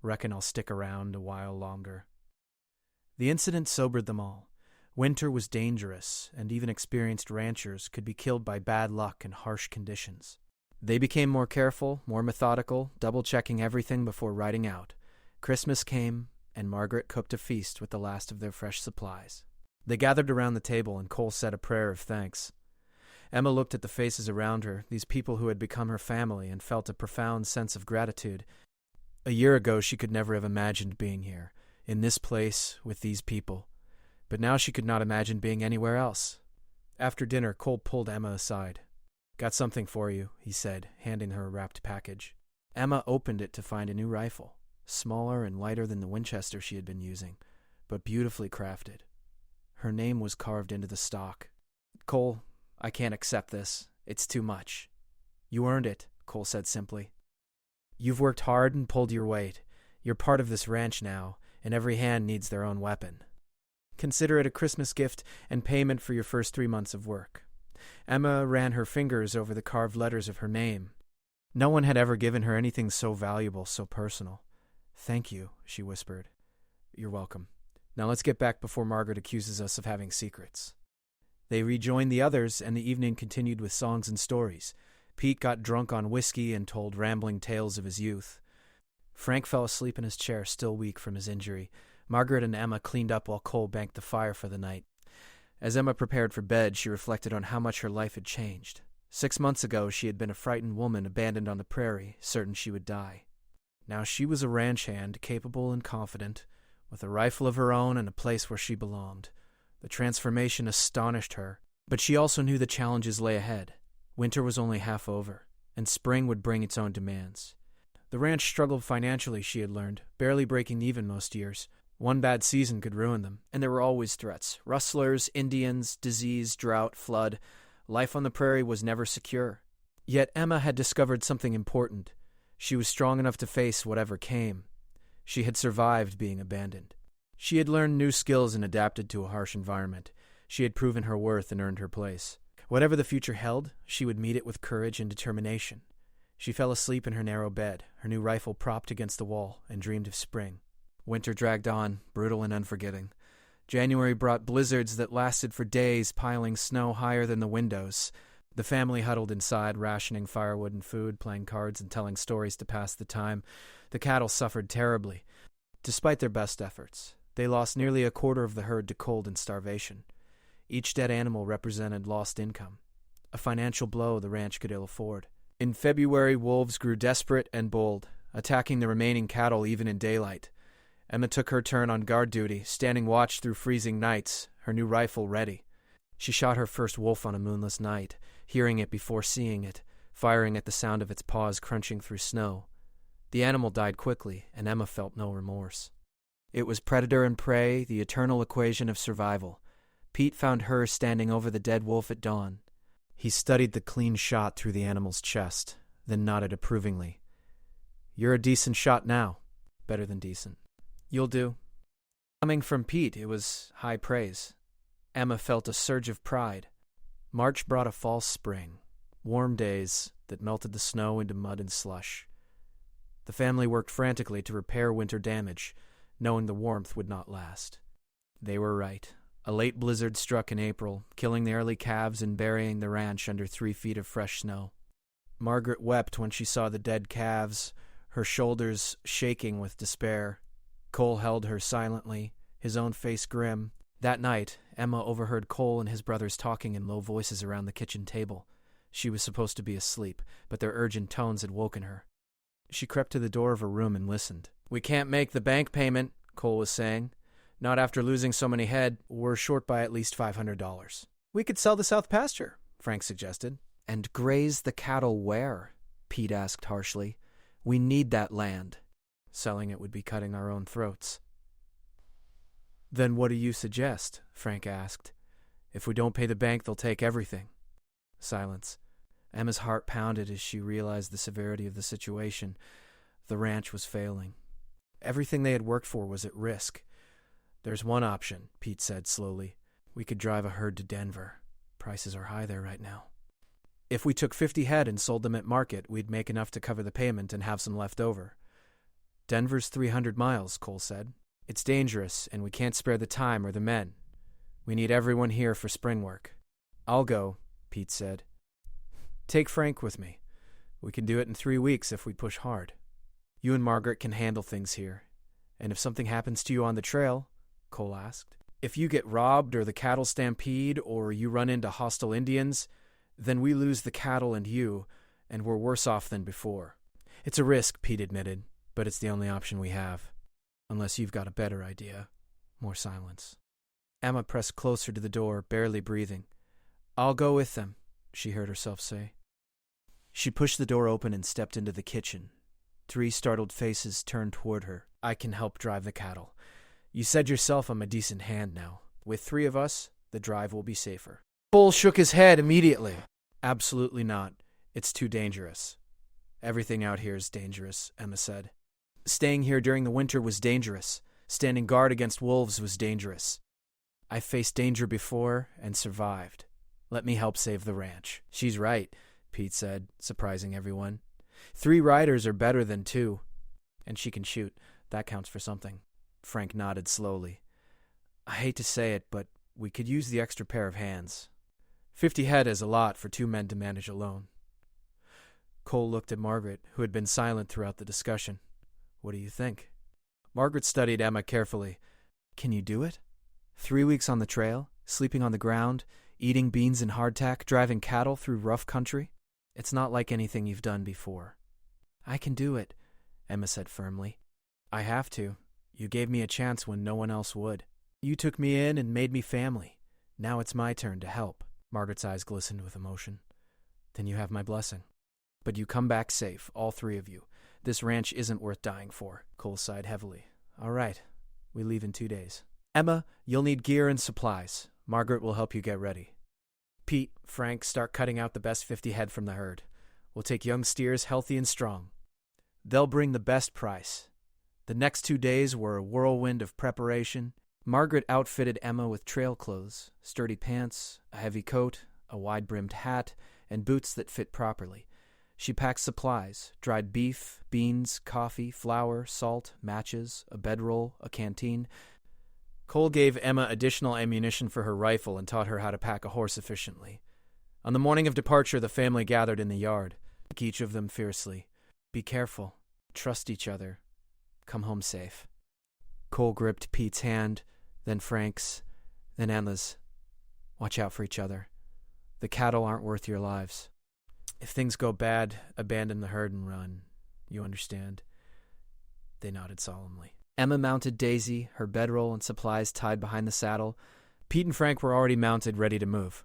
Reckon I'll stick around a while longer." The incident sobered them all. Winter was dangerous, and even experienced ranchers could be killed by bad luck and harsh conditions. They became more careful, more methodical, double-checking everything before riding out. Christmas came, and Margaret cooked a feast with the last of their fresh supplies. They gathered around the table, and Cole said a prayer of thanks. Emma looked at the faces around her, these people who had become her family, and felt a profound sense of gratitude. A year ago, she could never have imagined being here, in this place, with these people. But now she could not imagine being anywhere else. After dinner, Cole pulled Emma aside. "Got something for you," he said, handing her a wrapped package. Emma opened it to find a new rifle, smaller and lighter than the Winchester she had been using, but beautifully crafted. Her name was carved into the stock. "Cole, I can't accept this. It's too much." "You earned it," Cole said simply. "You've worked hard and pulled your weight. You're part of this ranch now, and every hand needs their own weapon. Consider it a Christmas gift and payment for your first 3 months of work." Emma ran her fingers over the carved letters of her name. No one had ever given her anything so valuable, so personal. "Thank you," she whispered. "You're welcome. Now let's get back before Margaret accuses us of having secrets." They rejoined the others, and the evening continued with songs and stories. Pete got drunk on whiskey and told rambling tales of his youth. Frank fell asleep in his chair, still weak from his injury. Margaret and Emma cleaned up while Cole banked the fire for the night. As Emma prepared for bed, she reflected on how much her life had changed. 6 months ago, she had been a frightened woman abandoned on the prairie, certain she would die. Now she was a ranch hand, capable and confident, with a rifle of her own and a place where she belonged. The transformation astonished her, but she also knew the challenges lay ahead. Winter was only half over, and spring would bring its own demands. The ranch struggled financially, she had learned, barely breaking even most years. One bad season could ruin them, and there were always threats. Rustlers, Indians, disease, drought, flood. Life on the prairie was never secure. Yet Emma had discovered something important. She was strong enough to face whatever came. She had survived being abandoned. She had learned new skills and adapted to a harsh environment. She had proven her worth and earned her place. Whatever the future held, she would meet it with courage and determination. She fell asleep in her narrow bed, her new rifle propped against the wall, and dreamed of spring. Winter dragged on, brutal and unforgiving. January brought blizzards that lasted for days, piling snow higher than the windows. The family huddled inside, rationing firewood and food, playing cards and telling stories to pass the time. The cattle suffered terribly. Despite their best efforts, they lost nearly a quarter of the herd to cold and starvation. Each dead animal represented lost income, a financial blow the ranch could ill afford. In February, wolves grew desperate and bold, attacking the remaining cattle even in daylight. Emma took her turn on guard duty, standing watch through freezing nights, her new rifle ready. She shot her first wolf on a moonless night, hearing it before seeing it, firing at the sound of its paws crunching through snow. The animal died quickly, and Emma felt no remorse. It was predator and prey, the eternal equation of survival. Pete found her standing over the dead wolf at dawn. He studied the clean shot through the animal's chest, then nodded approvingly. "You're a decent shot now. Better than decent." "You'll do." Coming from Pete, it was high praise. Emma felt a surge of pride. March brought a false spring, warm days that melted the snow into mud and slush. The family worked frantically to repair winter damage, knowing the warmth would not last. They were right. A late blizzard struck in April, killing the early calves and burying the ranch under 3 feet of fresh snow. Margaret wept when she saw the dead calves, her shoulders shaking with despair. Cole held her silently, his own face grim. That night, Emma overheard Cole and his brothers talking in low voices around the kitchen table. She was supposed to be asleep, but their urgent tones had woken her. She crept to the door of her room and listened. "We can't make the bank payment," Cole was saying. "Not after losing so many head. We're short by at least $500. "We could sell the south pasture," Frank suggested. "And graze the cattle where?" Pete asked harshly. "We need that land." "Selling it would be cutting our own throats." "Then what do you suggest?" Frank asked. "If we don't pay the bank, they'll take everything." Silence. Emma's heart pounded as she realized the severity of the situation. The ranch was failing. Everything they had worked for was at risk. "There's one option," Pete said slowly. "We could drive a herd to Denver. Prices are high there right now. If we took 50 head and sold them at market, we'd make enough to cover the payment and have some left over." "Denver's 300 miles, Cole said. "It's dangerous, and we can't spare the time or the men. We need everyone here for spring work." "I'll go," Pete said. "Take Frank with me. We can do it in 3 weeks if we push hard. You and Margaret can handle things here. And if something happens to you on the trail," Cole asked, "if you get robbed or the cattle stampede or you run into hostile Indians, then we lose the cattle and you, and we're worse off than before." "It's a risk," Pete admitted, "but it's the only option we have. Unless you've got a better idea." More silence. Emma pressed closer to the door, barely breathing. "I'll go with them," she heard herself say. She pushed the door open and stepped into the kitchen. 3 startled faces turned toward her. "I can help drive the cattle. You said yourself I'm a decent hand now. With 3 of us, the drive will be safer." Cole shook his head immediately. "Absolutely not. It's too dangerous." "Everything out here is dangerous," Emma said. "Staying here during the winter was dangerous. Standing guard against wolves was dangerous. I faced danger before and survived. Let me help save the ranch." "She's right," Pete said, surprising everyone. 3 riders are better than 2. And she can shoot. That counts for something. Frank nodded slowly. "I hate to say it, but we could use the extra pair of hands. 50 head is a lot for 2 men to manage alone." Cole looked at Margaret, who had been silent throughout the discussion. What do you think? Margaret studied Emma carefully. Can you do it? 3 weeks on the trail, sleeping on the ground, eating beans and hardtack, driving cattle through rough country? It's not like anything you've done before. I can do it, Emma said firmly. I have to. You gave me a chance when no one else would. You took me in and made me family. Now it's my turn to help. Margaret's eyes glistened with emotion. Then you have my blessing. But you come back safe, all 3 of you. This ranch isn't worth dying for. Cole sighed heavily. All right. We leave in 2 days. Emma, you'll need gear and supplies. Margaret will help you get ready. Pete, Frank, start cutting out the best 50 head from the herd. We'll take young steers, healthy and strong. They'll bring the best price. The next 2 days were a whirlwind of preparation. Margaret outfitted Emma with trail clothes, sturdy pants, a heavy coat, a wide-brimmed hat, and boots that fit properly. She packed supplies, dried beef, beans, coffee, flour, salt, matches, a bedroll, a canteen. Cole gave Emma additional ammunition for her rifle and taught her how to pack a horse efficiently. On the morning of departure, the family gathered in the yard, each of them fiercely. Be careful. Trust each other. Come home safe. Cole gripped Pete's hand, then Frank's, then Emma's. Watch out for each other. The cattle aren't worth your lives. If things go bad, abandon the herd and run. You understand? They nodded solemnly. Emma mounted Daisy, her bedroll and supplies tied behind the saddle. Pete and Frank were already mounted, ready to move.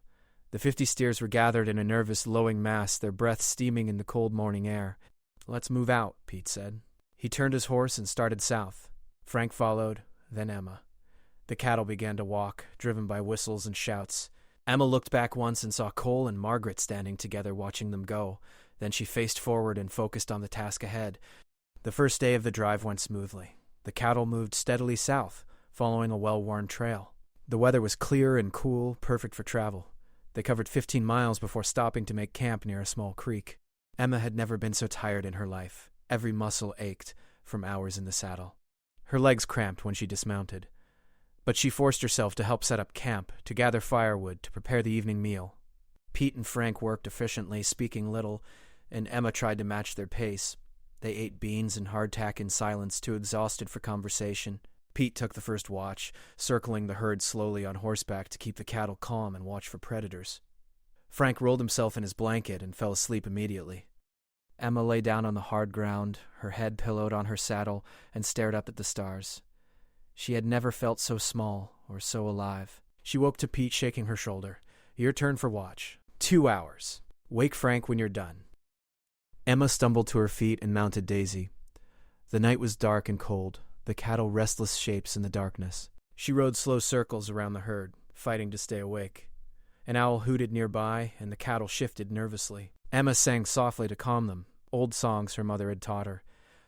The 50 steers were gathered in a nervous, lowing mass, their breath steaming in the cold morning air. Let's move out, Pete said. He turned his horse and started south. Frank followed, then Emma. The cattle began to walk, driven by whistles and shouts. Emma looked back once and saw Cole and Margaret standing together watching them go. Then she faced forward and focused on the task ahead. The first day of the drive went smoothly. The cattle moved steadily south, following a well-worn trail. The weather was clear and cool, perfect for travel. They covered 15 miles before stopping to make camp near a small creek. Emma had never been so tired in her life. Every muscle ached from hours in the saddle. Her legs cramped when she dismounted. But she forced herself to help set up camp, to gather firewood, to prepare the evening meal. Pete and Frank worked efficiently, speaking little, and Emma tried to match their pace. They ate beans and hardtack in silence, too exhausted for conversation. Pete took the first watch, circling the herd slowly on horseback to keep the cattle calm and watch for predators. Frank rolled himself in his blanket and fell asleep immediately. Emma lay down on the hard ground, her head pillowed on her saddle, and stared up at the stars. She had never felt so small or so alive. She woke to Pete shaking her shoulder. Your turn for watch. 2 hours. Wake Frank when you're done. Emma stumbled to her feet and mounted Daisy. The night was dark and cold, the cattle restless shapes in the darkness. She rode slow circles around the herd, fighting to stay awake. An owl hooted nearby, and the cattle shifted nervously. Emma sang softly to calm them, old songs her mother had taught her.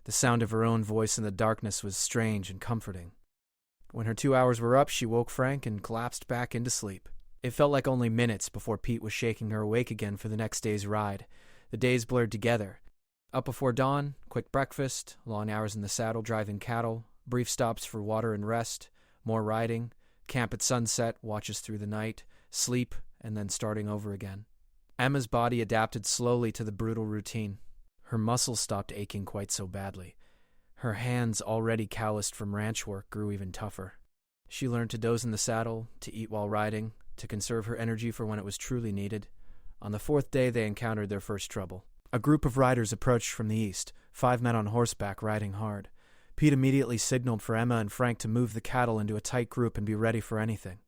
The sound of her own voice in the darkness was strange and comforting. When her 2 hours were up, she woke Frank and collapsed back into sleep. It felt like only minutes before Pete was shaking her awake again for the next day's ride. The days blurred together. Up before dawn, quick breakfast, long hours in the saddle driving cattle, brief stops for water and rest, more riding, camp at sunset, watches through the night, sleep, and then starting over again. Emma's body adapted slowly to the brutal routine. Her muscles stopped aching quite so badly. Her hands, already calloused from ranch work, grew even tougher. She learned to doze in the saddle, to eat while riding, to conserve her energy for when it was truly needed. On the 4th day, they encountered their first trouble. A group of riders approached from the east, 5 men on horseback riding hard. Pete immediately signaled for Emma and Frank to move the cattle into a tight group and be ready for anything.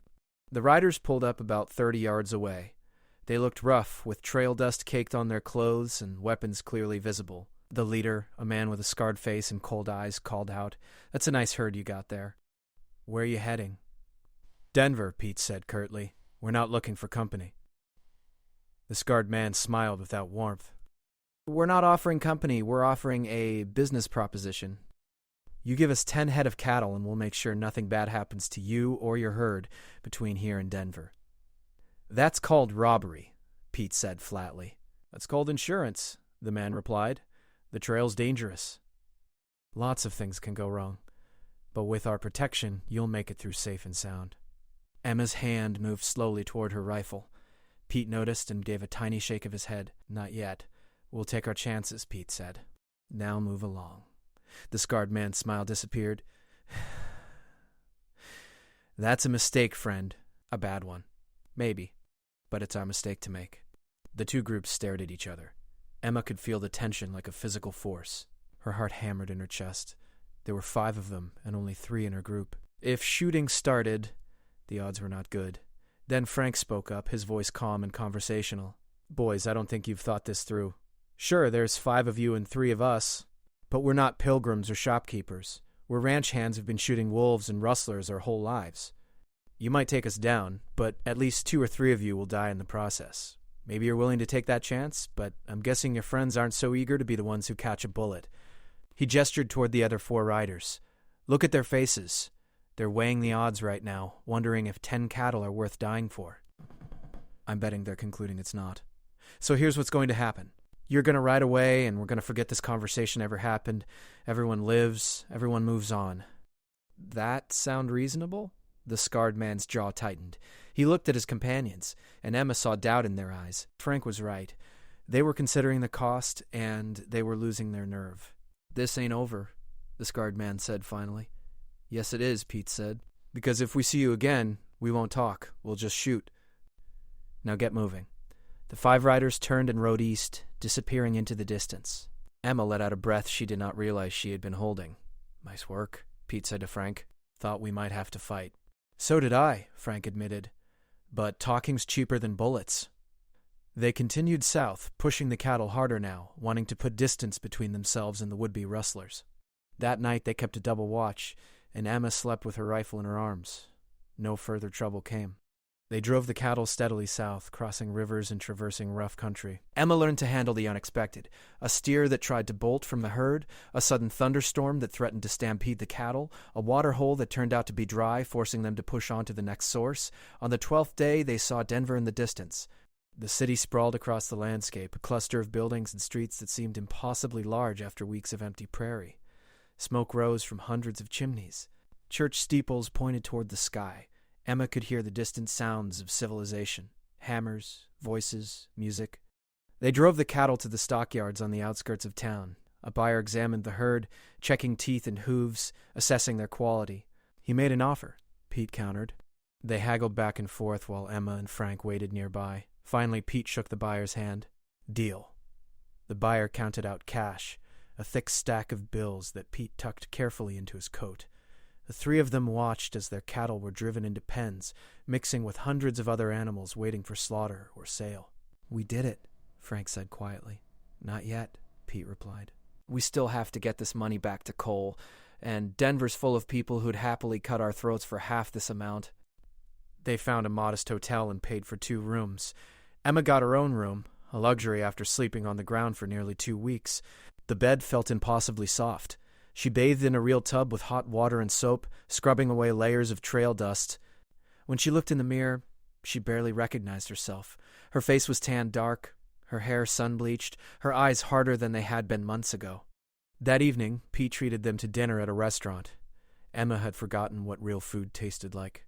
The riders pulled up about 30 yards away. They looked rough, with trail dust caked on their clothes and weapons clearly visible. The leader, a man with a scarred face and cold eyes, called out, "That's a nice herd you got there." "Where are you heading?" "Denver," Pete said curtly. "We're not looking for company." The scarred man smiled without warmth. "We're not offering company, we're offering a business proposition. You give us 10 head of cattle and we'll make sure nothing bad happens to you or your herd between here and Denver." "That's called robbery," Pete said flatly. "That's called insurance," the man replied. "The trail's dangerous. Lots of things can go wrong, but with our protection, you'll make it through safe and sound." Emma's hand moved slowly toward her rifle. Pete noticed and gave a tiny shake of his head. "Not yet. We'll take our chances, Pete said. Now move along. The scarred man's smile disappeared. That's a mistake, friend. A bad one. Maybe. But it's our mistake to make. The two groups stared at each other. Emma could feel the tension like a physical force. Her heart hammered in her chest. There were 5 of them, and only 3 in her group. If shooting started, the odds were not good. Then Frank spoke up, his voice calm and conversational. Boys, I don't think you've thought this through. Sure, there's 5 of you and 3 of us, but we're not pilgrims or shopkeepers. We're ranch hands who've been shooting wolves and rustlers our whole lives. You might take us down, but at least 2 or 3 of you will die in the process. Maybe you're willing to take that chance, but I'm guessing your friends aren't so eager to be the ones who catch a bullet. He gestured toward the other 4 riders. Look at their faces. They're weighing the odds right now, wondering if 10 cattle are worth dying for. I'm betting they're concluding it's not. So here's what's going to happen. You're going to ride away, and we're going to forget this conversation ever happened. Everyone lives, everyone moves on. That sound reasonable? The scarred man's jaw tightened. He looked at his companions, and Emma saw doubt in their eyes. Frank was right. They were considering the cost, and they were losing their nerve. This ain't over, the scarred man said finally. Yes, it is, Pete said. Because if we see you again, we won't talk. We'll just shoot. Now get moving. The 5 riders turned and rode east, disappearing into the distance. Emma let out a breath she did not realize she had been holding. Nice work, Pete said to Frank. Thought we might have to fight. So did I, Frank admitted. But talking's cheaper than bullets. They continued south, pushing the cattle harder now, wanting to put distance between themselves and the would-be rustlers. That night they kept a double watch, and Emma slept with her rifle in her arms. No further trouble came. They drove the cattle steadily south, crossing rivers and traversing rough country. Emma learned to handle the unexpected. A steer that tried to bolt from the herd, a sudden thunderstorm that threatened to stampede the cattle, a water hole that turned out to be dry, forcing them to push on to the next source. On the 12th day, they saw Denver in the distance. The city sprawled across the landscape, a cluster of buildings and streets that seemed impossibly large after weeks of empty prairie. Smoke rose from hundreds of chimneys. Church steeples pointed toward the sky. Emma could hear the distant sounds of civilization. Hammers, voices, music. They drove the cattle to the stockyards on the outskirts of town. A buyer examined the herd, checking teeth and hooves, assessing their quality. He made an offer, Pete countered. They haggled back and forth while Emma and Frank waited nearby. Finally, Pete shook the buyer's hand. Deal. The buyer counted out cash, a thick stack of bills that Pete tucked carefully into his coat. The 3 of them watched as their cattle were driven into pens, mixing with hundreds of other animals waiting for slaughter or sale. We did it, Frank said quietly. Not yet, Pete replied. We still have to get this money back to Cole, and Denver's full of people who'd happily cut our throats for half this amount. They found a modest hotel and paid for 2 rooms. Emma got her own room, a luxury after sleeping on the ground for nearly 2 weeks. The bed felt impossibly soft. She bathed in a real tub with hot water and soap, scrubbing away layers of trail dust. When she looked in the mirror, she barely recognized herself. Her face was tanned dark, her hair sun-bleached, her eyes harder than they had been months ago. That evening, Pete treated them to dinner at a restaurant. Emma had forgotten what real food tasted like.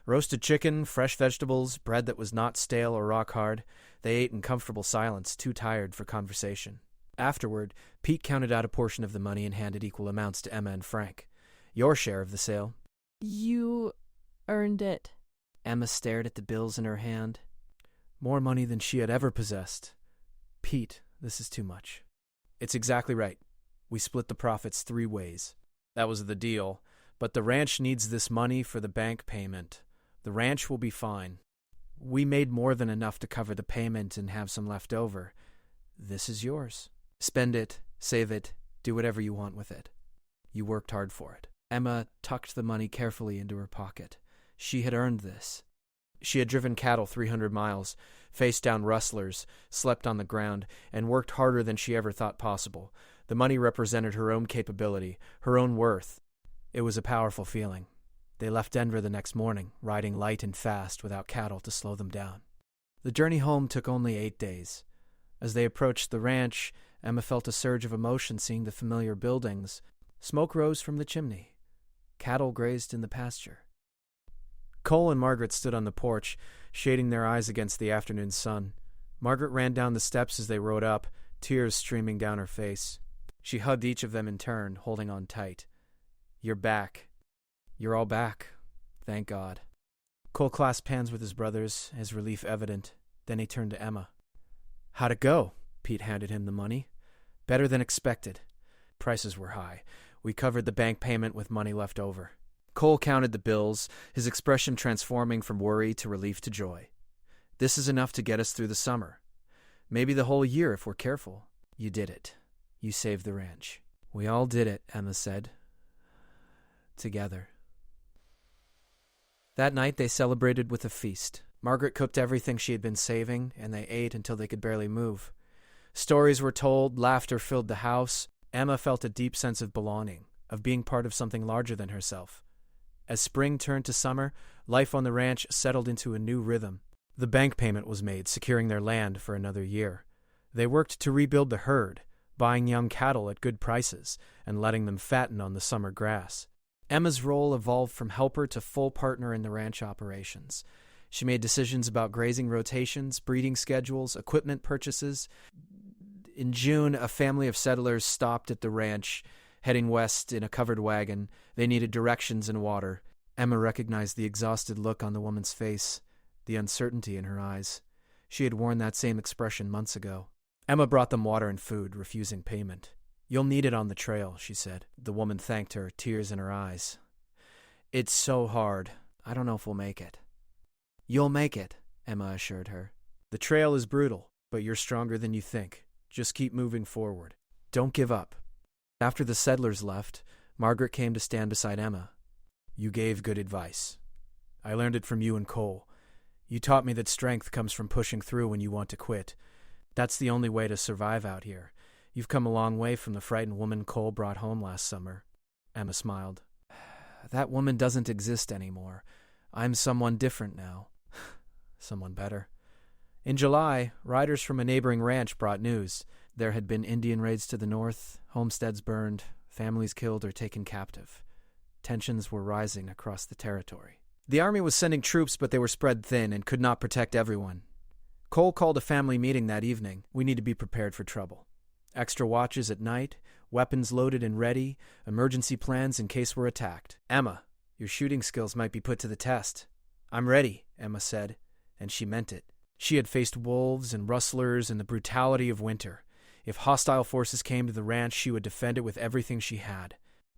Roasted chicken, fresh vegetables, bread that was not stale or rock-hard. They ate in comfortable silence, too tired for conversation. Afterward, Pete counted out a portion of the money and handed equal amounts to Emma and Frank. Your share of the sale. You earned it. Emma stared at the bills in her hand. More money than she had ever possessed. Pete, this is too much. It's exactly right. We split the profits 3 ways. That was the deal, but the ranch needs this money for the bank payment. The ranch will be fine. We made more than enough to cover the payment and have some left over. This is yours. Spend it, save it, do whatever you want with it. You worked hard for it. Emma tucked the money carefully into her pocket. She had earned this. She had driven cattle 300 miles, faced down rustlers, slept on the ground, and worked harder than she ever thought possible. The money represented her own capability, her own worth. It was a powerful feeling. They left Denver the next morning, riding light and fast without cattle to slow them down. The journey home took only 8 days. As they approached the ranch, Emma felt a surge of emotion seeing the familiar buildings. Smoke rose from the chimney. Cattle grazed in the pasture. Cole and Margaret stood on the porch, shading their eyes against the afternoon sun. Margaret ran down the steps as they rode up, tears streaming down her face. She hugged each of them in turn, holding on tight. "You're back. You're all back. Thank God." Cole clasped hands with his brothers, his relief evident. Then he turned to Emma. "How'd it go?" Pete handed him the money. "Better than expected. Prices were high. We covered the bank payment with money left over." Cole counted the bills, his expression transforming from worry to relief to joy. "This is enough to get us through the summer. Maybe the whole year if we're careful." "You did it. You saved the ranch." "We all did it," Emma said. "Together." That night they celebrated with a feast. Margaret cooked everything she had been saving, and they ate until they could barely move. Stories were told, laughter filled the house. Emma felt a deep sense of belonging, of being part of something larger than herself. As spring turned to summer, life on the ranch settled into a new rhythm. The bank payment was made, securing their land for another year. They worked to rebuild the herd, buying young cattle at good prices and letting them fatten on the summer grass. Emma's role evolved from helper to full partner in the ranch operations. She made decisions about grazing rotations, breeding schedules, equipment purchases. In June, a family of settlers stopped at the ranch, heading west in a covered wagon. They needed directions and water. Emma recognized the exhausted look on the woman's face, the uncertainty in her eyes. She had worn that same expression months ago. Emma brought them water and food, refusing payment. "You'll need it on the trail," she said. The woman thanked her, tears in her eyes. "It's so hard. I don't know if we'll make it." "You'll make it," Emma assured her. "The trail is brutal, but you're stronger than you think. Just keep moving forward. Don't give up." After the settlers left, Margaret came to stand beside Emma. "You gave good advice. I learned it from you and Cole. You taught me that strength comes from pushing through when you want to quit. That's the only way to survive out here. You've come a long way from the frightened woman Cole brought home last summer." Emma smiled. "That woman doesn't exist anymore. I'm someone different now. Someone better." In July, riders from a neighboring ranch brought news. There had been Indian raids to the north, homesteads burned, families killed or taken captive. Tensions were rising across the territory. The army was sending troops, but they were spread thin and could not protect everyone. Cole called a family meeting that evening. "We need to be prepared for trouble. Extra watches at night, weapons loaded and ready, emergency plans in case we're attacked. Emma, your shooting skills might be put to the test." "I'm ready," Emma said, and she meant it. She had faced wolves and rustlers and the brutality of winter. If hostile forces came to the ranch, she would defend it with everything she had.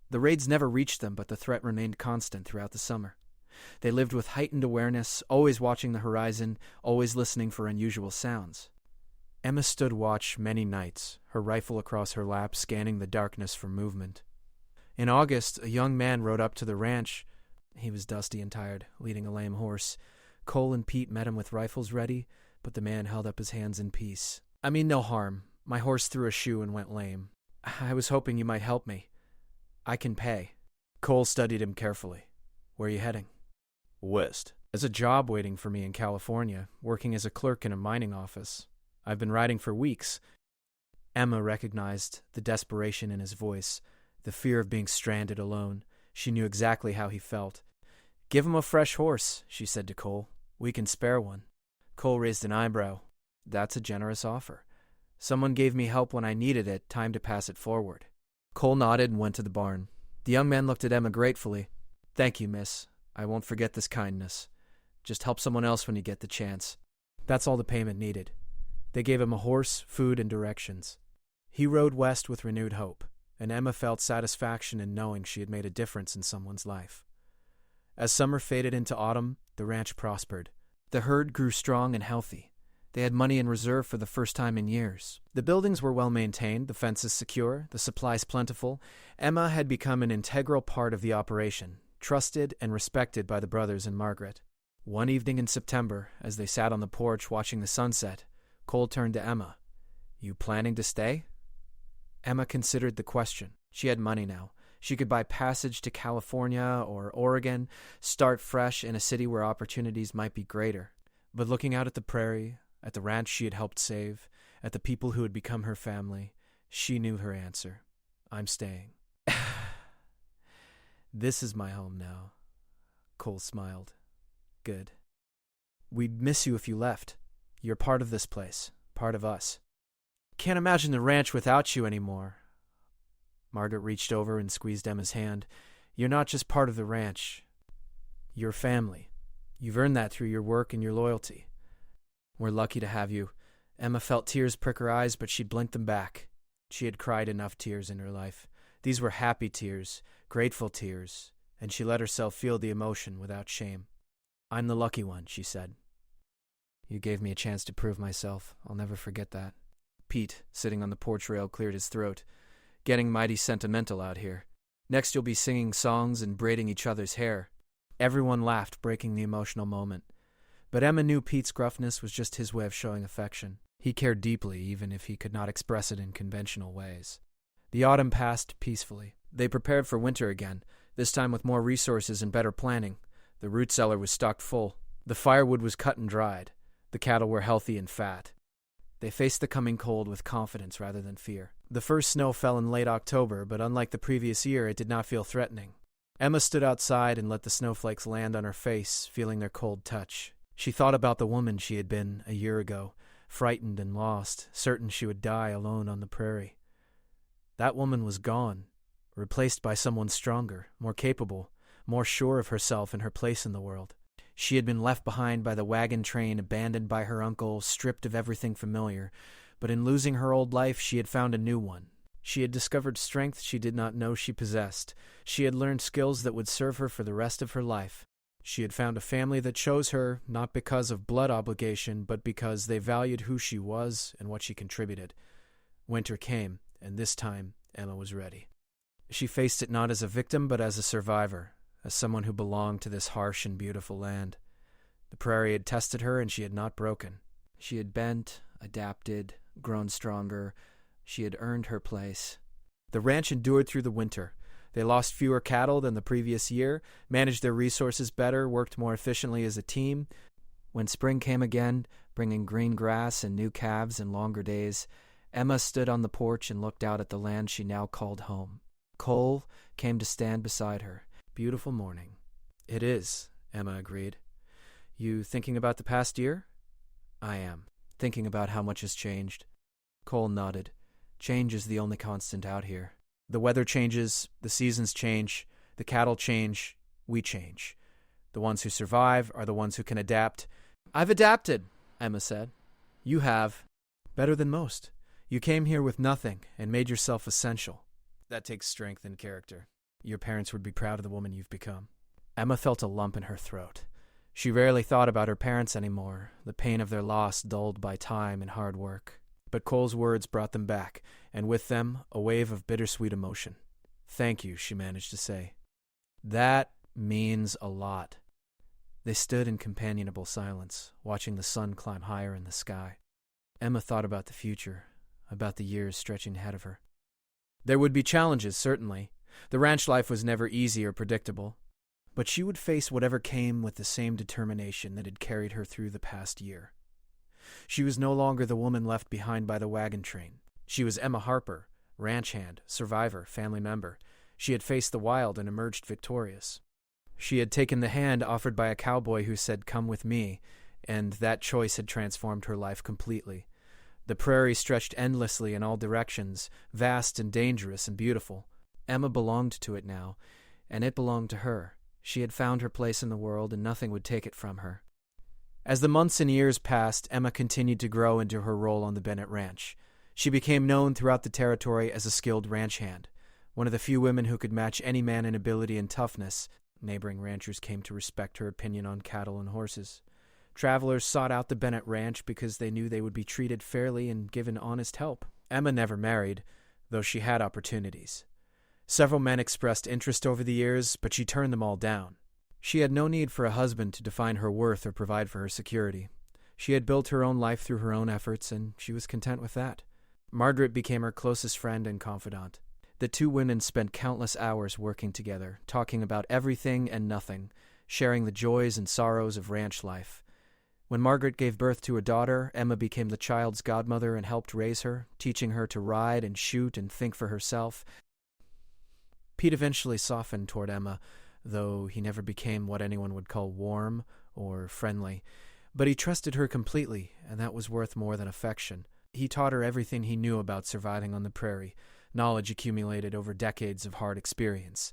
The raids never reached them, but the threat remained constant throughout the summer. They lived with heightened awareness, always watching the horizon, always listening for unusual sounds. Emma stood watch many nights, her rifle across her lap, scanning the darkness for movement. In August, a young man rode up to the ranch. He was dusty and tired, leading a lame horse. Cole and Pete met him with rifles ready, but the man held up his hands in peace. "I mean no harm. My horse threw a shoe and went lame. I was hoping you might help me. I can pay." Cole studied him carefully. "Where are you heading?" "West. There's a job waiting for me in California, working as a clerk in a mining office. I've been riding for weeks." Emma recognized the desperation in his voice, the fear of being stranded alone. She knew exactly how he felt. "Give him a fresh horse," she said to Cole. "We can spare one." Cole raised an eyebrow. "That's a generous offer. Someone gave me help when I needed it, time to pass it forward." Cole nodded and went to the barn. The young man looked at Emma gratefully. "Thank you, miss. I won't forget this kindness. Just help someone else when you get the chance." That's all the payment needed. They gave him a horse, food, and directions. He rode west with renewed hope, and Emma felt satisfaction in knowing she had made a difference in someone's life. As summer faded into autumn, the ranch prospered. The herd grew strong and healthy. They had money in reserve for the first time in years. The buildings were well maintained, the fences secure, the supplies plentiful. Emma had become an integral part of the operation, trusted and respected by the brothers and Margaret. One evening in September, as they sat on the porch watching the sunset, Cole turned to Emma. "You planning to stay?" Emma considered the question. She had money now. She could buy passage to California or Oregon, start fresh in a city where opportunities might be greater. But looking out at the prairie, at the ranch she had helped save, at the people who had become her family, she knew her answer. "I'm staying." "This is my home now." Cole smiled. "Good. We'd miss you if you left. You're part of this place, part of us." Can't imagine the ranch without you anymore. Margaret reached over and squeezed Emma's hand. You're not just part of the ranch. You're family. You've earned that through your work and your loyalty. We're lucky to have you. Emma felt tears prick her eyes, but she blinked them back. She had cried enough tears in her life. These were happy tears, grateful tears, and she let herself feel the emotion without shame. I'm the lucky one, she said. You gave me a chance to prove myself. I'll never forget that. Pete, sitting on the porch rail, cleared his throat. Getting mighty sentimental out here. Next you'll be singing songs and braiding each other's hair. Everyone laughed, breaking the emotional moment. But Emma knew Pete's gruffness was just his way of showing affection. He cared deeply, even if he could not express it in conventional ways. The autumn passed peacefully. They prepared for winter again, this time with more resources and better planning. The root cellar was stocked full. The firewood was cut and dried. The cattle were healthy and fat. They faced the coming cold with confidence rather than fear. The first snow fell in late October, but unlike the previous year, it did not feel threatening. Emma stood outside and let the snowflakes land on her face, feeling their cold touch. She thought about the woman she had been a year ago, frightened and lost, certain she would die alone on the prairie. That woman was gone, replaced by someone stronger, more capable, more sure of herself and her place in the world. She had been left behind by the wagon train, abandoned by her uncle, stripped of everything familiar, but in losing her old life she had found a new one. She had discovered strength she did not know she possessed. She had learned skills that would serve her for the rest of her life. She had found a family that chose her, not because of blood obligation, but because they valued who she was and what she contributed. Winter came, and this time Emma was ready. She faced it not as a victim, but as a survivor, as someone who belonged to this harsh and beautiful land. The prairie had tested her, and she had not broken. She had bent, adapted, grown stronger. She had earned her place. The ranch endured through the winter. They lost fewer cattle than the previous year, managed their resources better, worked more efficiently as a team. When spring came again, bringing green grass and new calves and longer days, Emma stood on the porch and looked out at the land she now called home. Cole came to stand beside her. Beautiful morning. It is, Emma agreed. You thinking about the past year? I am, thinking about how much has changed. Cole nodded. Change is the only constant out here. The weather changes, the seasons change, the cattle change, we change. The ones who survive are the ones who can adapt. I've adapted, Emma said. You have. Better than most. You came here with nothing and made yourself essential. That takes strength and character. Your parents would be proud of the woman you've become. Emma felt a lump in her throat. She rarely thought about her parents anymore, the pain of their loss dulled by time and hard work. But Cole's words brought them back, and with them, a wave of bittersweet emotion. Thank you, she managed to say. That means a lot. They stood in companionable silence, watching the sun climb higher in the sky. Emma thought about the future, about the years stretching ahead of her. There would be challenges, certainly. The ranch life was never easy or predictable, but she would face whatever came with the same determination that had carried her through the past year. She was no longer the woman left behind by the wagon train. She was Emma Harper, ranch hand, survivor, family member. She had faced the wild and emerged victorious. She had taken the hand offered by a cowboy who said, "Come with me," and that choice had transformed her life completely. The prairie stretched endlessly in all directions, vast and dangerous and beautiful. Emma belonged to it now, and it belonged to her. She had found her place in the world, and nothing would take it from her. As the months and years passed, Emma continued to grow into her role on the Bennett Ranch. She became known throughout the territory as a skilled ranch hand, one of the few women who could match any man in ability and toughness. Neighboring ranchers came to respect her opinion on cattle and horses. Travelers sought out the Bennett Ranch because they knew they would be treated fairly and given honest help. Emma never married, though she had opportunities. Several men expressed interest over the years, but she turned them all down. She had no need for a husband to define her worth or provide for her security. She had built her own life through her own efforts, and she was content with that. Margaret became her closest friend and confidant. The two women spent countless hours working together, talking about everything and nothing, sharing the joys and sorrows of ranch life. When Margaret gave birth to a daughter, Emma became the child's godmother and helped raise her, teaching her to ride and shoot and think for herself. Pete eventually softened toward Emma, though he never became what anyone would call warm or friendly. But he trusted her completely, and that was worth more than affection. He taught her everything he knew about surviving on the prairie, knowledge accumulated over decades of hard experience.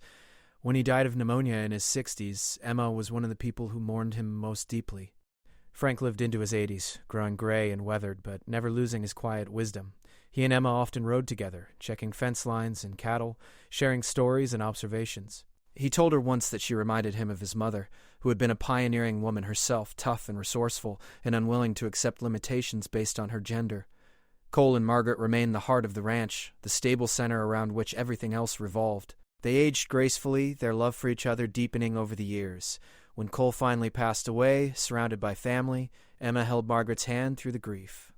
When he died of pneumonia in his 60s, Emma was one of the people who mourned him most deeply. Frank lived into his 80s, growing gray and weathered, but never losing his quiet wisdom. He and Emma often rode together, checking fence lines and cattle, sharing stories and observations. He told her once that she reminded him of his mother, who had been a pioneering woman herself, tough and resourceful, and unwilling to accept limitations based on her gender. Cole and Margaret remained the heart of the ranch, the stable center around which everything else revolved. They aged gracefully, their love for each other deepening over the years. When Cole finally passed away, surrounded by family, Emma held Margaret's hand through the grief.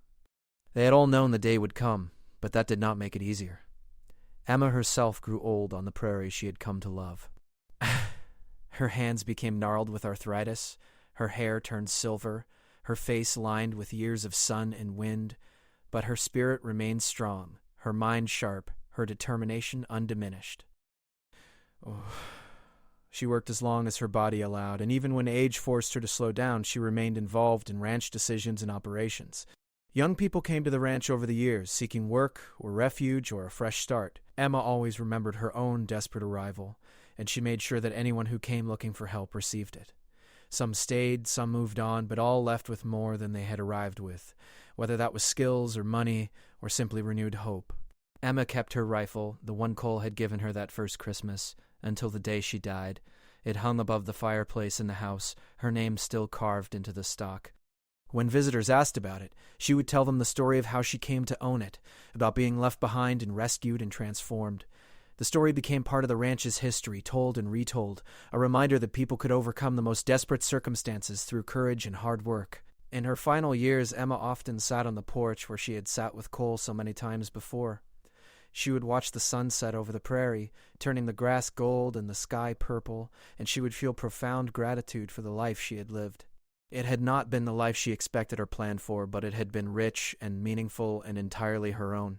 They had all known the day would come, but that did not make it easier. Emma herself grew old on the prairie she had come to love. Her hands became gnarled with arthritis, her hair turned silver, her face lined with years of sun and wind, but her spirit remained strong, her mind sharp, her determination undiminished. Oh. She worked as long as her body allowed, and even when age forced her to slow down, she remained involved in ranch decisions and operations. Young people came to the ranch over the years, seeking work or refuge or a fresh start. Emma always remembered her own desperate arrival, and she made sure that anyone who came looking for help received it. Some stayed, some moved on, but all left with more than they had arrived with, whether that was skills or money or simply renewed hope. Emma kept her rifle, the one Cole had given her that first Christmas, until the day she died. It hung above the fireplace in the house, her name still carved into the stock. When visitors asked about it, she would tell them the story of how she came to own it, about being left behind and rescued and transformed. The story became part of the ranch's history, told and retold, a reminder that people could overcome the most desperate circumstances through courage and hard work. In her final years, Emma often sat on the porch where she had sat with Cole so many times before. She would watch the sun set over the prairie, turning the grass gold and the sky purple, and she would feel profound gratitude for the life she had lived. It had not been the life she expected or planned for, but it had been rich and meaningful and entirely her own.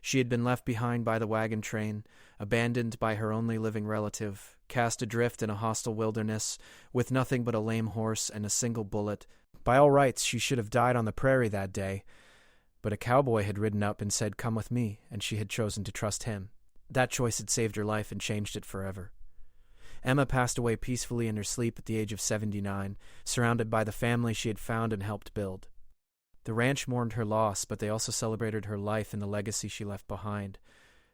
She had been left behind by the wagon train, abandoned by her only living relative, cast adrift in a hostile wilderness, with nothing but a lame horse and a single bullet. By all rights, she should have died on the prairie that day, but a cowboy had ridden up and said, "Come with me," and she had chosen to trust him. That choice had saved her life and changed it forever. Emma passed away peacefully in her sleep at the age of 79, surrounded by the family she had found and helped build. The ranch mourned her loss, but they also celebrated her life and the legacy she left behind.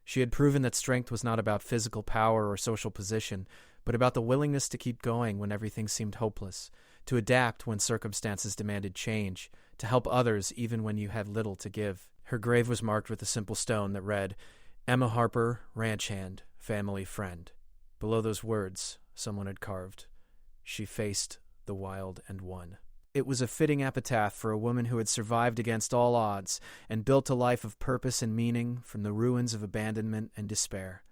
She had proven that strength was not about physical power or social position, but about the willingness to keep going when everything seemed hopeless, to adapt when circumstances demanded change, to help others even when you had little to give. Her grave was marked with a simple stone that read, "Emma Harper, ranch hand, family friend." Below those words, someone had carved, "She faced the wild and won." It was a fitting epitaph for a woman who had survived against all odds and built a life of purpose and meaning from the ruins of abandonment and despair.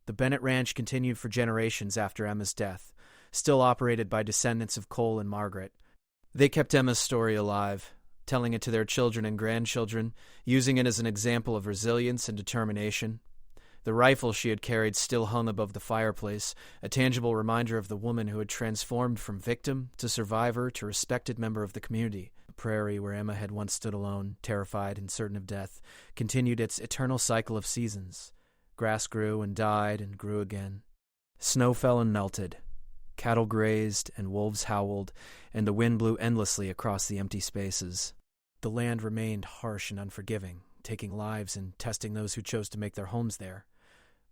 The Bennett Ranch continued for generations after Emma's death, still operated by descendants of Cole and Margaret. They kept Emma's story alive, telling it to their children and grandchildren, using it as an example of resilience and determination. The rifle she had carried still hung above the fireplace, a tangible reminder of the woman who had transformed from victim to survivor to respected member of the community. The prairie, where Emma had once stood alone, terrified and certain of death, continued its eternal cycle of seasons. Grass grew and died and grew again. Snow fell and melted. Cattle grazed and wolves howled, and the wind blew endlessly across the empty spaces. The land remained harsh and unforgiving, taking lives and testing those who chose to make their homes there.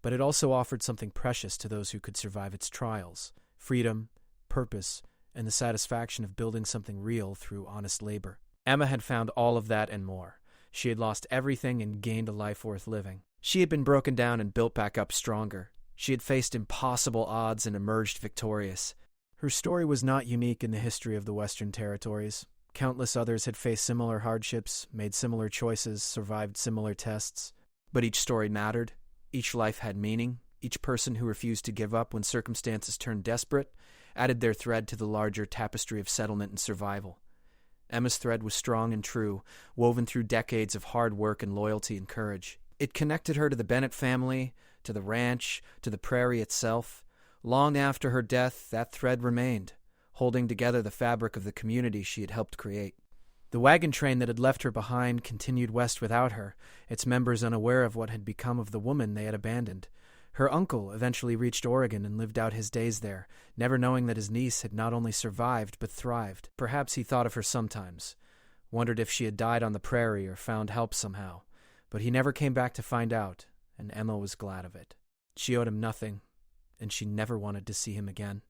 But it also offered something precious to those who could survive its trials: freedom, purpose, and the satisfaction of building something real through honest labor. Emma had found all of that and more. She had lost everything and gained a life worth living. She had been broken down and built back up stronger. She had faced impossible odds and emerged victorious. Her story was not unique in the history of the Western Territories. Countless others had faced similar hardships, made similar choices, survived similar tests. But each story mattered. Each life had meaning. Each person who refused to give up when circumstances turned desperate added their thread to the larger tapestry of settlement and survival. Emma's thread was strong and true, woven through decades of hard work and loyalty and courage. It connected her to the Bennett family, to the ranch, to the prairie itself. Long after her death, that thread remained, holding together the fabric of the community she had helped create. The wagon train that had left her behind continued west without her, its members unaware of what had become of the woman they had abandoned. Her uncle eventually reached Oregon and lived out his days there, never knowing that his niece had not only survived but thrived. Perhaps he thought of her sometimes, wondered if she had died on the prairie or found help somehow. But he never came back to find out, and Emma was glad of it. She owed him nothing, and she never wanted to see him again.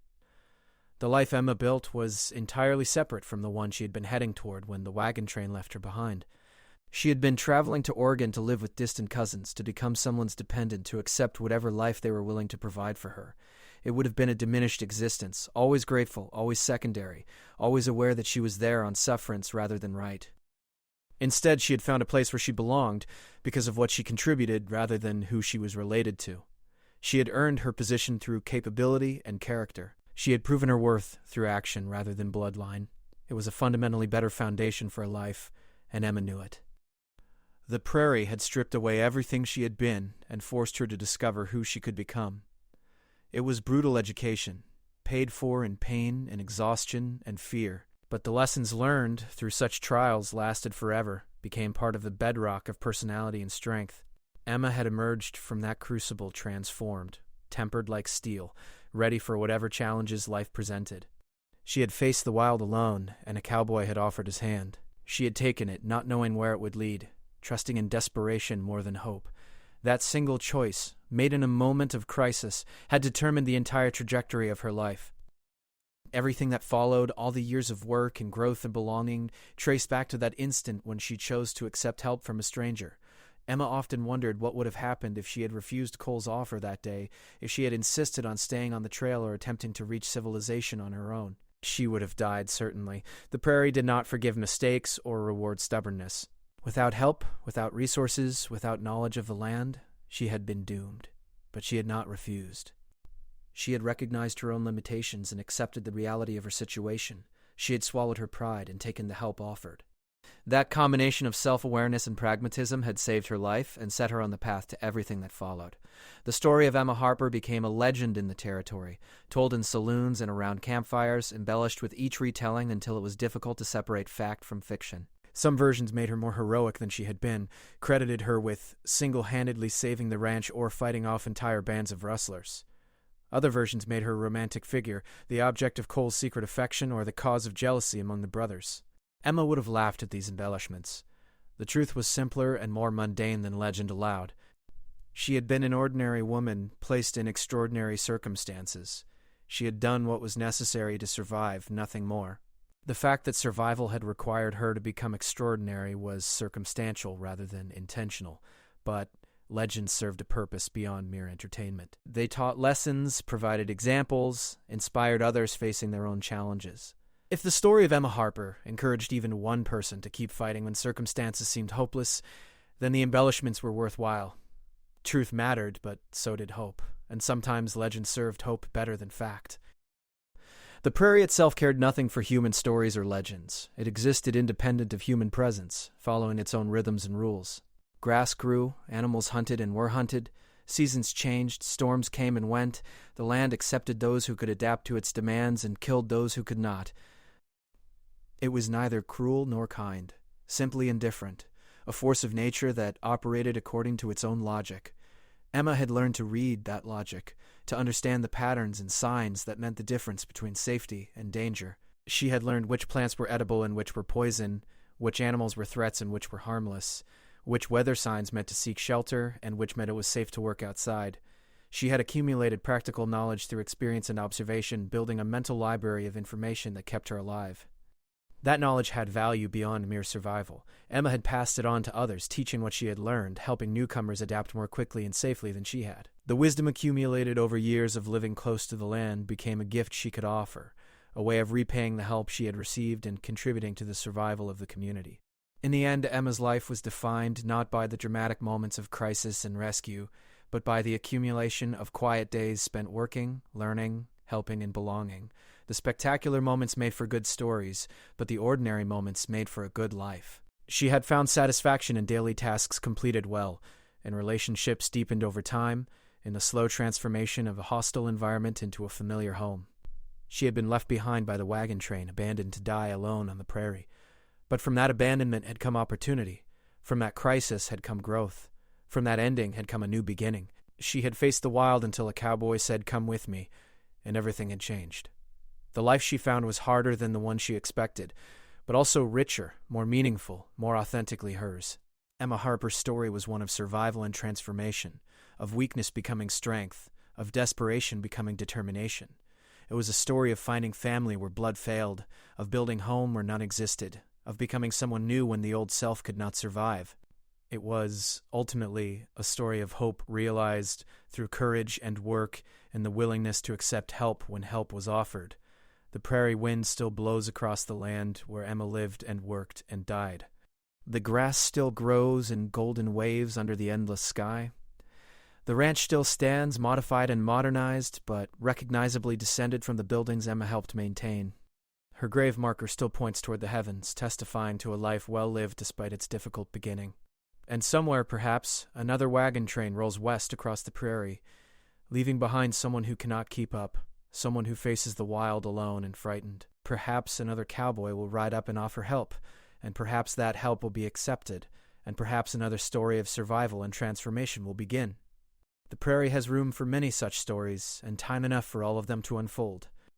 The life Emma built was entirely separate from the one she had been heading toward when the wagon train left her behind. She had been traveling to Oregon to live with distant cousins, to become someone's dependent, to accept whatever life they were willing to provide for her. It would have been a diminished existence, always grateful, always secondary, always aware that she was there on sufferance rather than right. Instead, she had found a place where she belonged because of what she contributed rather than who she was related to. She had earned her position through capability and character. She had proven her worth through action rather than bloodline. It was a fundamentally better foundation for a life, and Emma knew it. The prairie had stripped away everything she had been and forced her to discover who she could become. It was brutal education, paid for in pain and exhaustion and fear. But the lessons learned through such trials lasted forever, became part of the bedrock of personality and strength. Emma had emerged from that crucible transformed, tempered like steel, ready for whatever challenges life presented. She had faced the wild alone, and a cowboy had offered his hand. She had taken it, not knowing where it would lead, trusting in desperation more than hope. That single choice, made in a moment of crisis, had determined the entire trajectory of her life. Everything that followed, all the years of work and growth and belonging, traced back to that instant when she chose to accept help from a stranger. Emma often wondered what would have happened if she had refused Cole's offer that day, if she had insisted on staying on the trail or attempting to reach civilization on her own. She would have died, certainly. The prairie did not forgive mistakes or reward stubbornness. Without help, without resources, without knowledge of the land, she had been doomed. But she had not refused. She had recognized her own limitations and accepted the reality of her situation. She had swallowed her pride and taken the help offered. That combination of self-awareness and pragmatism had saved her life and set her on the path to everything that followed. The story of Emma Harper became a legend in the territory, told in saloons and around campfires, embellished with each retelling until it was difficult to separate fact from fiction. Some versions made her more heroic than she had been, credited her with single-handedly saving the ranch or fighting off entire bands of rustlers. Other versions made her a romantic figure, the object of Cole's secret affection or the cause of jealousy among the brothers. Emma would have laughed at these embellishments. The truth was simpler and more mundane than legend allowed. She had been an ordinary woman placed in extraordinary circumstances. She had done what was necessary to survive, nothing more. The fact that survival had required her to become extraordinary was circumstantial rather than intentional, but legends served a purpose beyond mere entertainment. They taught lessons, provided examples, inspired others facing their own challenges. If the story of Emma Harper encouraged even one person to keep fighting when circumstances seemed hopeless, then the embellishments were worthwhile. Truth mattered, but so did hope, and sometimes legend served hope better than fact. The prairie itself cared nothing for human stories or legends. It existed independent of human presence, following its own rhythms and rules. Grass grew, animals hunted and were hunted, seasons changed, storms came and went, the land accepted those who could adapt to its demands and killed those who could not. It was neither cruel nor kind, simply indifferent, a force of nature that operated according to its own logic. Emma had learned to read that logic, to understand the patterns and signs that meant the difference between safety and danger. She had learned which plants were edible and which were poison, which animals were threats and which were harmless, which weather signs meant to seek shelter and which meant it was safe to work outside. She had accumulated practical knowledge through experience and observation, building a mental library of information that kept her alive. That knowledge had value beyond mere survival. Emma had passed it on to others, teaching what she had learned, helping newcomers adapt more quickly and safely than she had. The wisdom accumulated over years of living close to the land became a gift she could offer, a way of repaying the help she had received and contributing to the survival of the community. In the end, Emma's life was defined not by the dramatic moments of crisis and rescue, but by the accumulation of quiet days spent working, learning, helping, and belonging. The spectacular moments made for good stories, but the ordinary moments made for a good life. She had found satisfaction in daily tasks completed well, in relationships deepened over time, in the slow transformation of a hostile environment into a familiar home. She had been left behind by the wagon train, abandoned to die alone on the prairie. But from that abandonment had come opportunity. From that crisis had come growth. From that ending had come a new beginning. She had faced the wild until a cowboy said, "Come with me," and everything had changed. The life she found was harder than the one she expected, but also richer, more meaningful, more authentically hers. Emma Harper's story was one of survival and transformation, of weakness becoming strength, of desperation becoming determination. It was a story of finding family where blood failed, of building home where none existed, of becoming someone new when the old self could not survive. It was, ultimately, a story of hope realized through courage and work and the willingness to accept help when help was offered. The prairie wind still blows across the land where Emma lived and worked and died. The grass still grows in golden waves under the endless sky. The ranch still stands, modified and modernized, but recognizably descended from the buildings Emma helped maintain. Her grave marker still points toward the heavens, testifying to a life well lived despite its difficult beginning. And somewhere, perhaps, another wagon train rolls west across the prairie, leaving behind someone who cannot keep up, someone who faces the wild alone and frightened. Perhaps another cowboy will ride up and offer help, and perhaps that help will be accepted, and perhaps another story of survival and transformation will begin. The prairie has room for many such stories, and time enough for all of them to unfold.